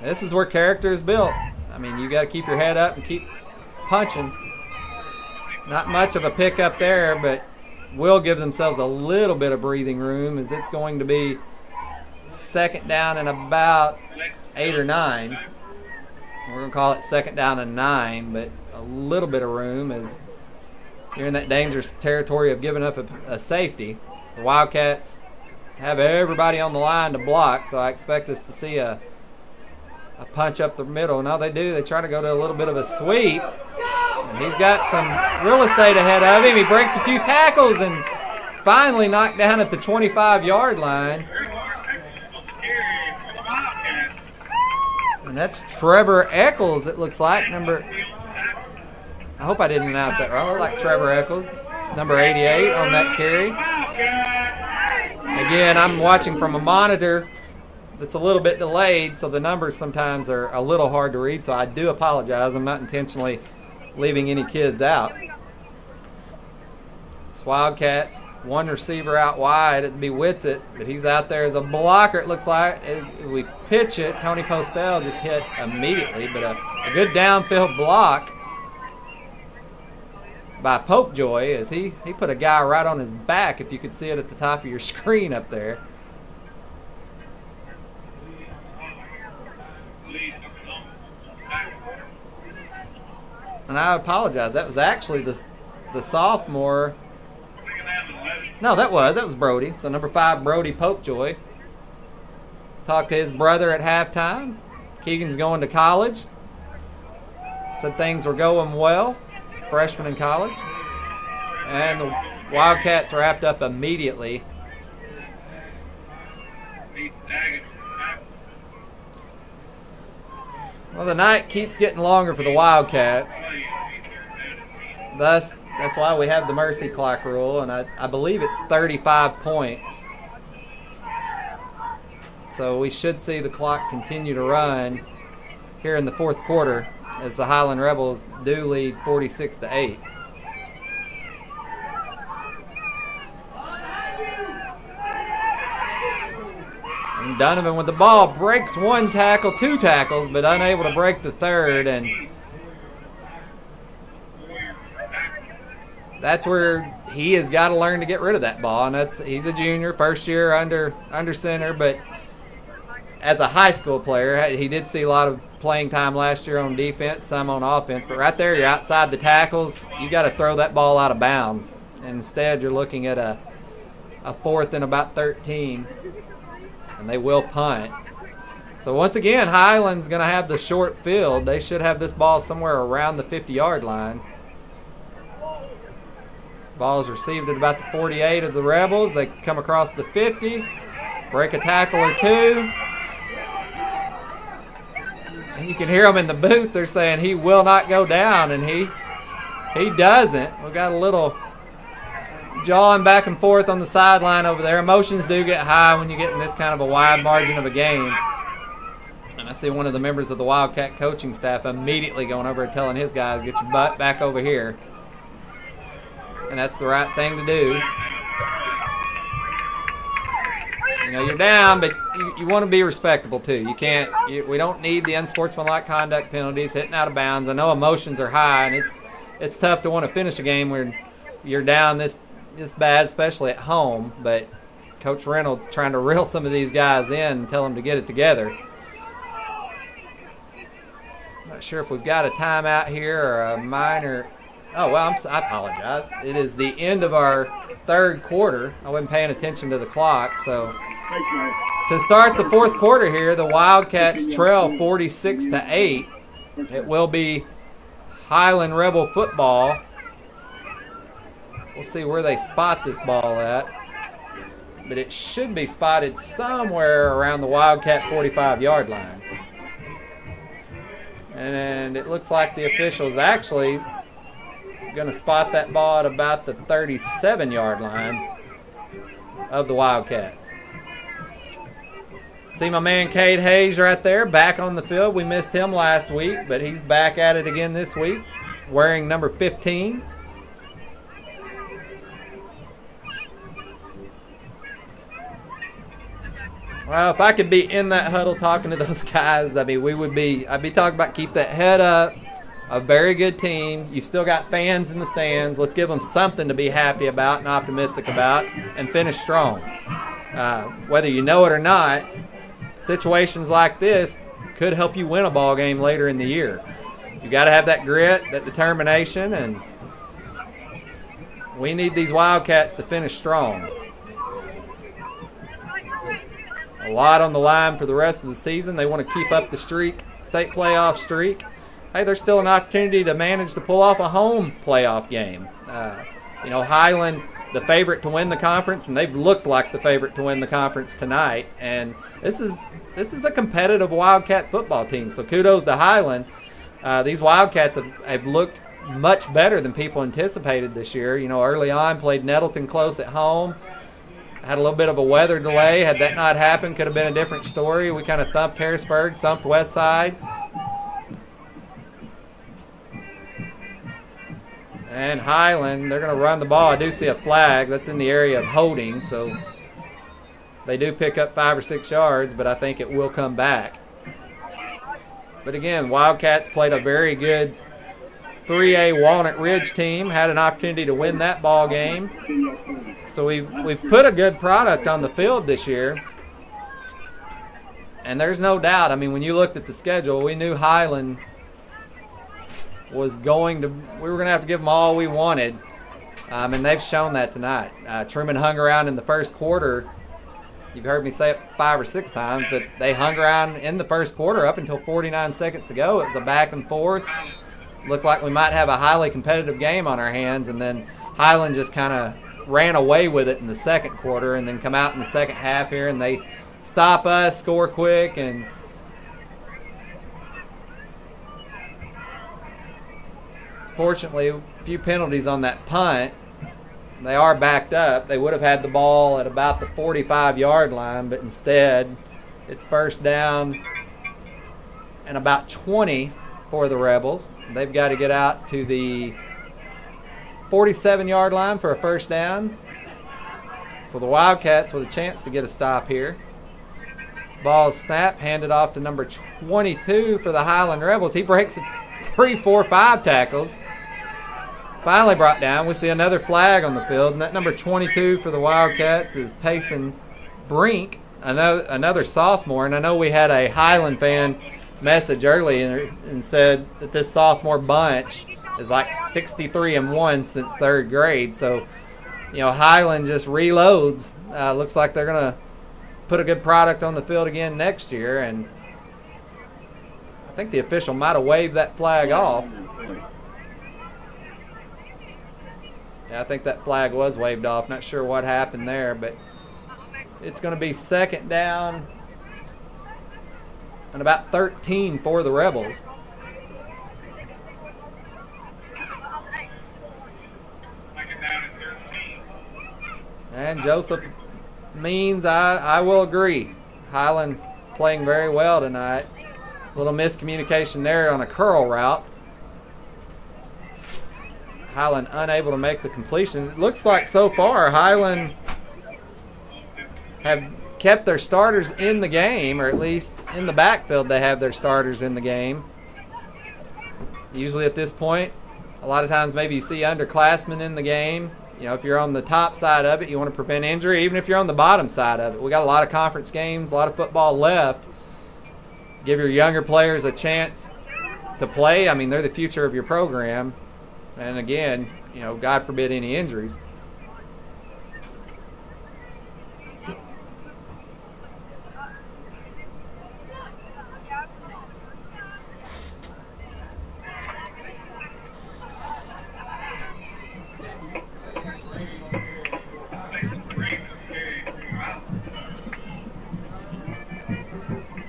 This is where character is built. I mean, you got to keep your head up and keep punching. Not much of a pickup there, but will give themselves a little bit of breathing room, as it's going to be second down and about 8 or 9. We're going to call it second down and 9, but a little bit of room as you're in that dangerous territory of giving up a safety. The Wildcats have everybody on the line to block, so I expect us to see a punch up the middle. Now they do. They try to go to a little bit of a sweep. And he's got some real estate ahead of him. He breaks a few tackles and finally knocked down at the 25-yard line. And that's Trevor Eccles, it looks like. I hope I didn't announce that wrong. It looked like Trevor Eccles, number 88 on that carry. Again, I'm watching from a monitor that's a little bit delayed, so the numbers sometimes are a little hard to read, so I do apologize. I'm not intentionally leaving any kids out. It's Wildcats one receiver out wide. It's be Whitsitt, but he's out there as a blocker, it looks like. We pitch it. Tony Postel just hit immediately, but a good downfield block by Popejoy as he put a guy right on his back, if you could see it at the top of your screen up there. And I apologize. That was actually the sophomore. No, that was Brody. So number 5, Brody Popejoy. Talked to his brother at halftime. Keegan's going to college. Said things were going well. Freshman in college. And the Wildcats wrapped up immediately. Well, the night keeps getting longer for the Wildcats. Thus, that's why we have the mercy clock rule, and I believe it's 35 points. So we should see the clock continue to run here in the fourth quarter as the Highland Rebels do lead 46-8. And Donovan with the ball breaks 1 tackle, 2 tackles, but unable to break the third, and that's where he has got to learn to get rid of that ball. And he's a junior, first year under center, but as a high school player, he did see a lot of playing time last year on defense, some on offense. But right there, you're outside the tackles. You got to throw that ball out of bounds. And instead, you're looking at a 4th and about 13, and they will punt. So once again, Highland's going to have the short field. They should have this ball somewhere around the 50-yard line. Ball is received at about the 48 of the Rebels. They come across the 50, break a tackle or two. And you can hear them in the booth. They're saying he will not go down, and he doesn't. We got a little jawing back and forth on the sideline over there. Emotions do get high when you get in this kind of a wide margin of a game. And I see one of the members of the Wildcat coaching staff immediately going over and telling his guys, get your butt back over here. And that's the right thing to do. You know, you're down, but you want to be respectable too. You can't. We don't need the unsportsmanlike conduct penalties, hitting out of bounds. I know emotions are high, and it's tough to want to finish a game where you're down this bad, especially at home. But Coach Reynolds trying to reel some of these guys in and tell them to get it together. I'm not sure if we've got a timeout here or a minor. Oh, well, I apologize. It is the end of our third quarter. I wasn't paying attention to the clock. So to start the fourth quarter here, the Wildcats trail 46-8. It will be Highland Rebel football. We'll see where they spot this ball at. But it should be spotted somewhere around the Wildcat 45-yard line. And it looks like the officials actually going to spot that ball at about the 37-yard line of the Wildcats. See my man Cade Hayes right there back on the field. We missed him last week, but he's back at it again this week wearing number 15. Well, if I could be in that huddle talking to those guys, I mean, I'd be talking about keep that head up. A very good team. You've still got fans in the stands. Let's give them something to be happy about and optimistic about and finish strong. Whether you know it or not, situations like this could help you win a ball game later in the year. You got to have that grit, that determination, and we need these Wildcats to finish strong. A lot on the line for the rest of the season. They want to keep up the streak, state playoff streak. Hey, there's still an opportunity to manage to pull off a home playoff game. Highland, the favorite to win the conference, and they've looked like the favorite to win the conference tonight. And this is a competitive Wildcat football team. So kudos to Highland. These Wildcats have looked much better than people anticipated this year. You know, early on played Nettleton close at home. Had a little bit of a weather delay. Had that not happened, could have been a different story. We kind of thumped Harrisburg, thumped Westside. And Highland, they're going to run the ball. I do see a flag. That's in the area of holding, so they do pick up 5 or 6 yards, but I think it will come back. But again, Wildcats played a very good 3A Walnut Ridge team, had an opportunity to win that ball game. So we've put a good product on the field this year. And there's no doubt, I mean, when you looked at the schedule, we knew Highland was we were going to have to give them all we wanted. And they've shown that tonight. Trumann hung around in the first quarter. You've heard me say it 5 or 6 times, but they hung around in the first quarter up until 49 seconds to go. It was a back and forth. Looked like we might have a highly competitive game on our hands, and then Highland just kind of ran away with it in the second quarter and then come out in the second half here, and they stop us, score quick, and fortunately, a few penalties on that punt. They are backed up. They would have had the ball at about the 45-yard line, but instead it's first down and about 20 for the Rebels. They've got to get out to the 47-yard line for a first down. So the Wildcats with a chance to get a stop here. Ball snap, handed off to number 22 for the Highland Rebels. He breaks 3, 4, 5 tackles. Finally brought down. We see another flag on the field, and that number 22 for the Wildcats is Tayson Brink, another sophomore. And I know we had a Highland fan message earlier and said that this sophomore bunch is like 63-1 since 3rd grade. So, you know, Highland just reloads. Looks like they're going to put a good product on the field again next year, and I think the official might have waved that flag off. Yeah, I think that flag was waved off. Not sure what happened there, but it's going to be second down and about 13 for the Rebels. And Joseph Means, I will agree. Highland playing very well tonight. A little miscommunication there on a curl route. Highland unable to make the completion. It looks like so far Highland have kept their starters in the game, or at least in the backfield they have their starters in the game. Usually at this point, a lot of times maybe you see underclassmen in the game. You know, if you're on the top side of it, you want to prevent injury. Even if you're on the bottom side of it, we got a lot of conference games, a lot of football left. Give your younger players a chance to play. I mean, they're the future of your program. And again, you know, God forbid any injuries.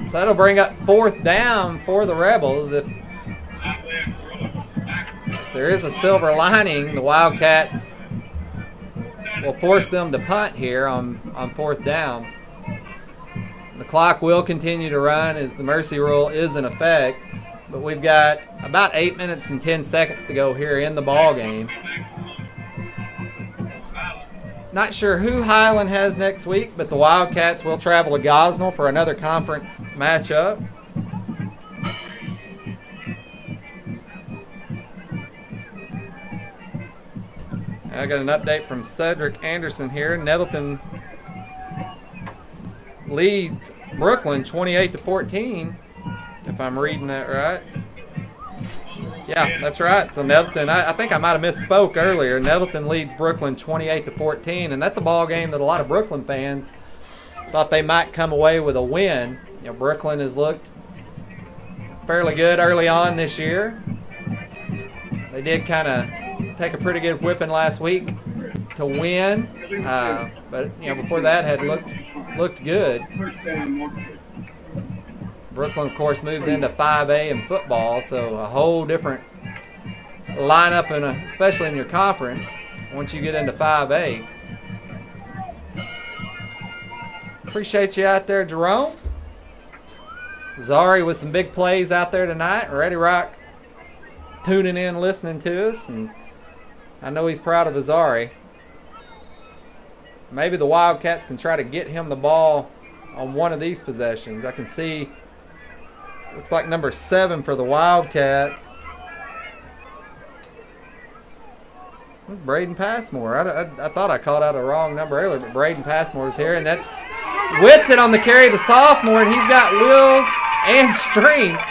So that'll bring up 4th down for the Rebels. If there is a silver lining, the Wildcats will force them to punt here on 4th down. The clock will continue to run as the mercy rule is in effect, but we've got about 8 minutes and 10 seconds to go here in the ball game. Not sure who Highland has next week, but the Wildcats will travel to Gosnell for another conference matchup. I got an update from Cedric Anderson here. Nettleton leads Brooklyn 28-14, if I'm reading that right. Yeah, that's right. So Nettleton, I think I might have misspoke earlier. Nettleton leads Brooklyn 28-14, and that's a ball game that a lot of Brooklyn fans thought they might come away with a win. You know, Brooklyn has looked fairly good early on this year. They did kind of take a pretty good whipping last week to win, but you know, before that had looked good. Brooklyn, of course, moves into 5A in football, so a whole different lineup, especially in your conference, once you get into 5A. Appreciate you out there, Jerome. Zari with some big plays out there tonight. Ready Rock tuning in, listening to us. And I know he's proud of Azari. Maybe the Wildcats can try to get him the ball on one of these possessions. I can see, looks like number 7 for the Wildcats. Braden Passmore. I thought I called out a wrong number earlier, but Braden Passmore is here, and that's Whitsitt on the carry, the sophomore, and he's got wheels and strength.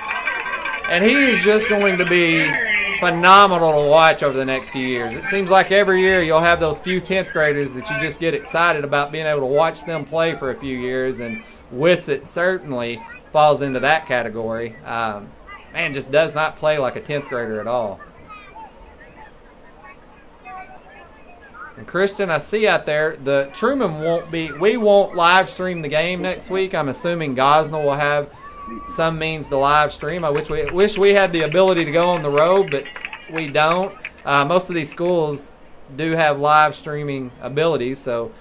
And he is just going to be phenomenal to watch over the next few years. It seems like every year you'll have those few 10th graders that you just get excited about being able to watch them play for a few years, and Whitsitt certainly falls into that category. Man, just does not play like a 10th grader at all. And Christian, I see out there, the Trumann we won't live stream the game next week. I'm assuming Gosnell will have some means to live stream. I wish we had the ability to go on the road, but we don't. Most of these schools do have live streaming abilities, so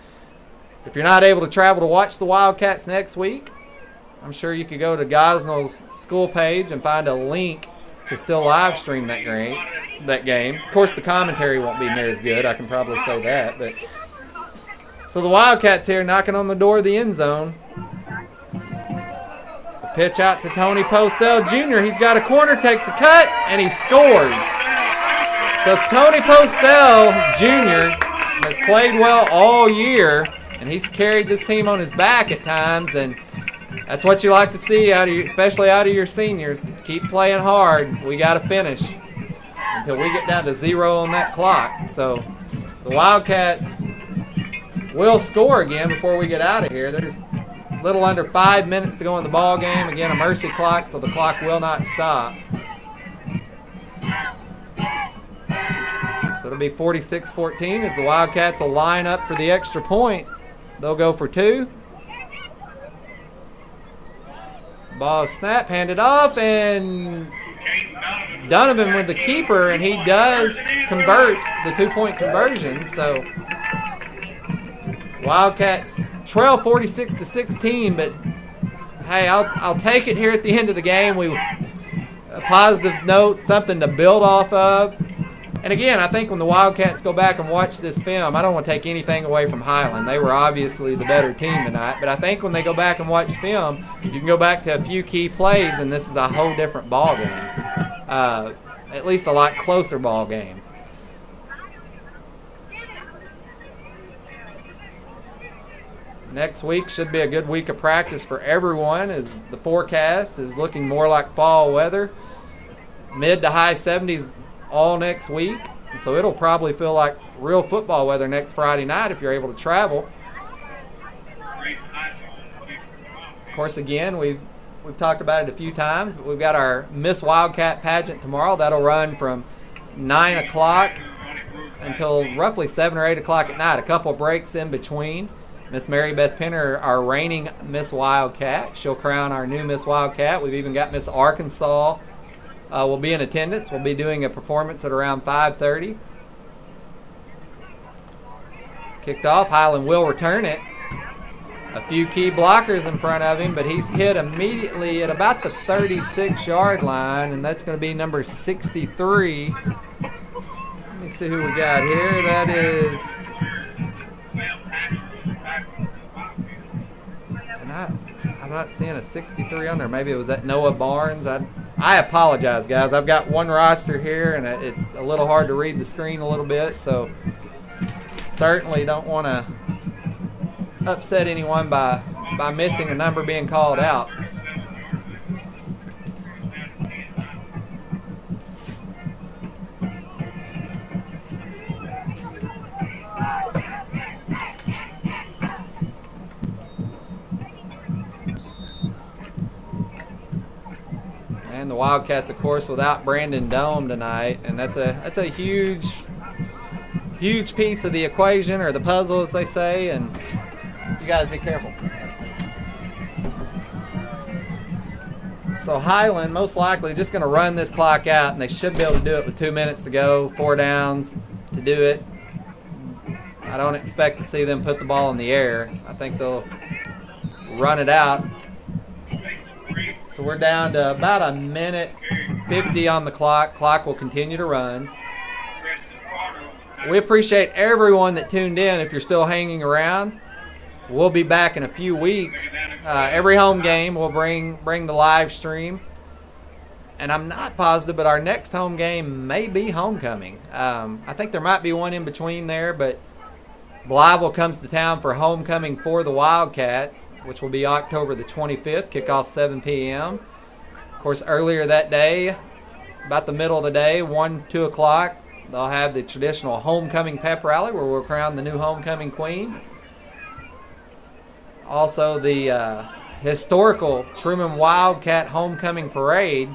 if you're not able to travel to watch the Wildcats next week, I'm sure you could go to Gosnell's school page and find a link to still live stream that game. Of course, the commentary won't be near as good. I can probably say that. But so the Wildcats here knocking on the door of the end zone. The pitch out to Tony Postel Jr. He's got a corner, takes a cut, and he scores. So Tony Postel Jr. has played well all year, and he's carried this team on his back at times, and that's what you like to see out of you, especially out of your seniors. Keep playing hard. We got to finish until we get down to 0 on that clock. So the Wildcats will score again before we get out of here. There's a little under 5 minutes to go in the ball game. Again, a mercy clock, so the clock will not stop. So it'll be 46-14 as the Wildcats will line up for the extra point. They'll go for 2. Ball snap, handed off, and Donovan with the keeper, and he does convert the 2-point conversion. So Wildcats trail 46-16, but hey, I'll take it here at the end of the game. A positive note, something to build off of. And again, I think when the Wildcats go back and watch this film, I don't want to take anything away from Highland. They were obviously the better team tonight. But I think when they go back and watch film, you can go back to a few key plays, and this is a whole different ball game. At least a lot closer ball game. Next week should be a good week of practice for everyone, as the forecast is looking more like fall weather. Mid to high 70s all next week, so it'll probably feel like real football weather next Friday night if you're able to travel. Of course, again, we've talked about it a few times, but we've got our Miss Wildcat pageant tomorrow. That'll run from 9 o'clock until roughly 7 or 8 o'clock at night. A couple breaks in between. Miss Mary Beth Penner, our reigning Miss Wildcat. She'll crown our new Miss Wildcat. We've even got Miss Arkansas will be in attendance. We'll be doing a performance at around 5:30. Kicked off. Highland will return it. A few key blockers in front of him, but he's hit immediately at about the 36-yard line, and that's going to be number 63. Let me see who we got here. That is... I'm not seeing a 63 on there. Maybe it was at Noah Barnes. I apologize, guys. I've got one roster here, and it's a little hard to read the screen a little bit, so certainly don't want to upset anyone by missing a number being called out. And the Wildcats, of course, without Brandon Dome tonight, and that's a huge piece of the equation, or the puzzle, as they say. And you guys be careful. So Highland most likely just going to run this clock out, and they should be able to do it with 2 minutes to go, 4 downs to do it. I don't expect to see them put the ball in the air. I think they'll run it out. So we're down to about 1:50 on the clock. Clock will continue to run. we appreciate everyone that tuned in. If you're still hanging around, we'll be back in a few weeks. Every home game we'll bring the live stream. And I'm not positive, but our next home game may be homecoming. I think there might be one in between there, but Blytheville comes to town for homecoming for the Wildcats, which will be October the 25th, kickoff 7 p.m. Of course, earlier that day, about the middle of the day, 1, 2 o'clock, they'll have the traditional homecoming pep rally where we'll crown the new homecoming queen. Also, the historical Trumann Wildcat Homecoming Parade,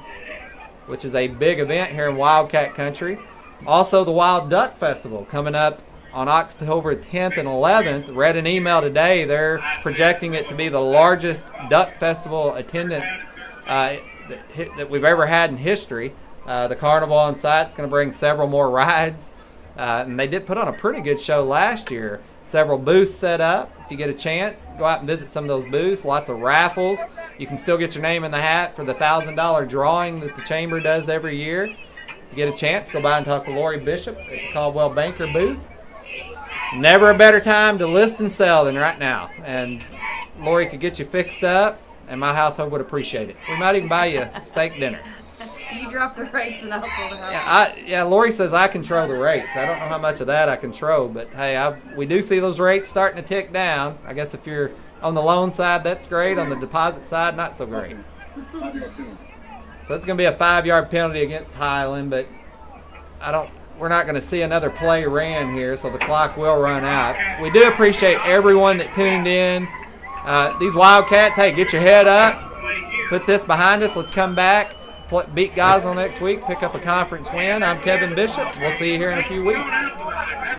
which is a big event here in Wildcat Country. Also, the Wild Duck Festival coming up on October 10th and 11th. Read an email today. They're projecting it to be the largest duck festival attendance that we've ever had in history. The carnival on site is going to bring several more rides. And they did put on a pretty good show last year. Several booths set up. If you get a chance, go out and visit some of those booths. Lots of raffles. You can still get your name in the hat for the $1,000 drawing that the Chamber does every year. If you get a chance, go by and talk to Lori Bishop at the Caldwell Banker booth. Never a better time to list and sell than right now. And Lori could get you fixed up, and my household would appreciate it. We might even buy you a steak dinner. You drop the rates and I'll sell the house. Yeah, Lori says I control the rates. I don't know how much of that I control, but hey, we do see those rates starting to tick down. I guess if you're on the loan side, that's great. On the deposit side, not so great. So it's going to be a 5-yard penalty against Highland, but we're not going to see another play ran here, so the clock will run out. We do appreciate everyone that tuned in. These Wildcats, hey, get your head up. Put this behind us. Let's come back. Beat Gosnell next week, pick up a conference win. I'm Kevin Bishop. We'll see you here in a few weeks.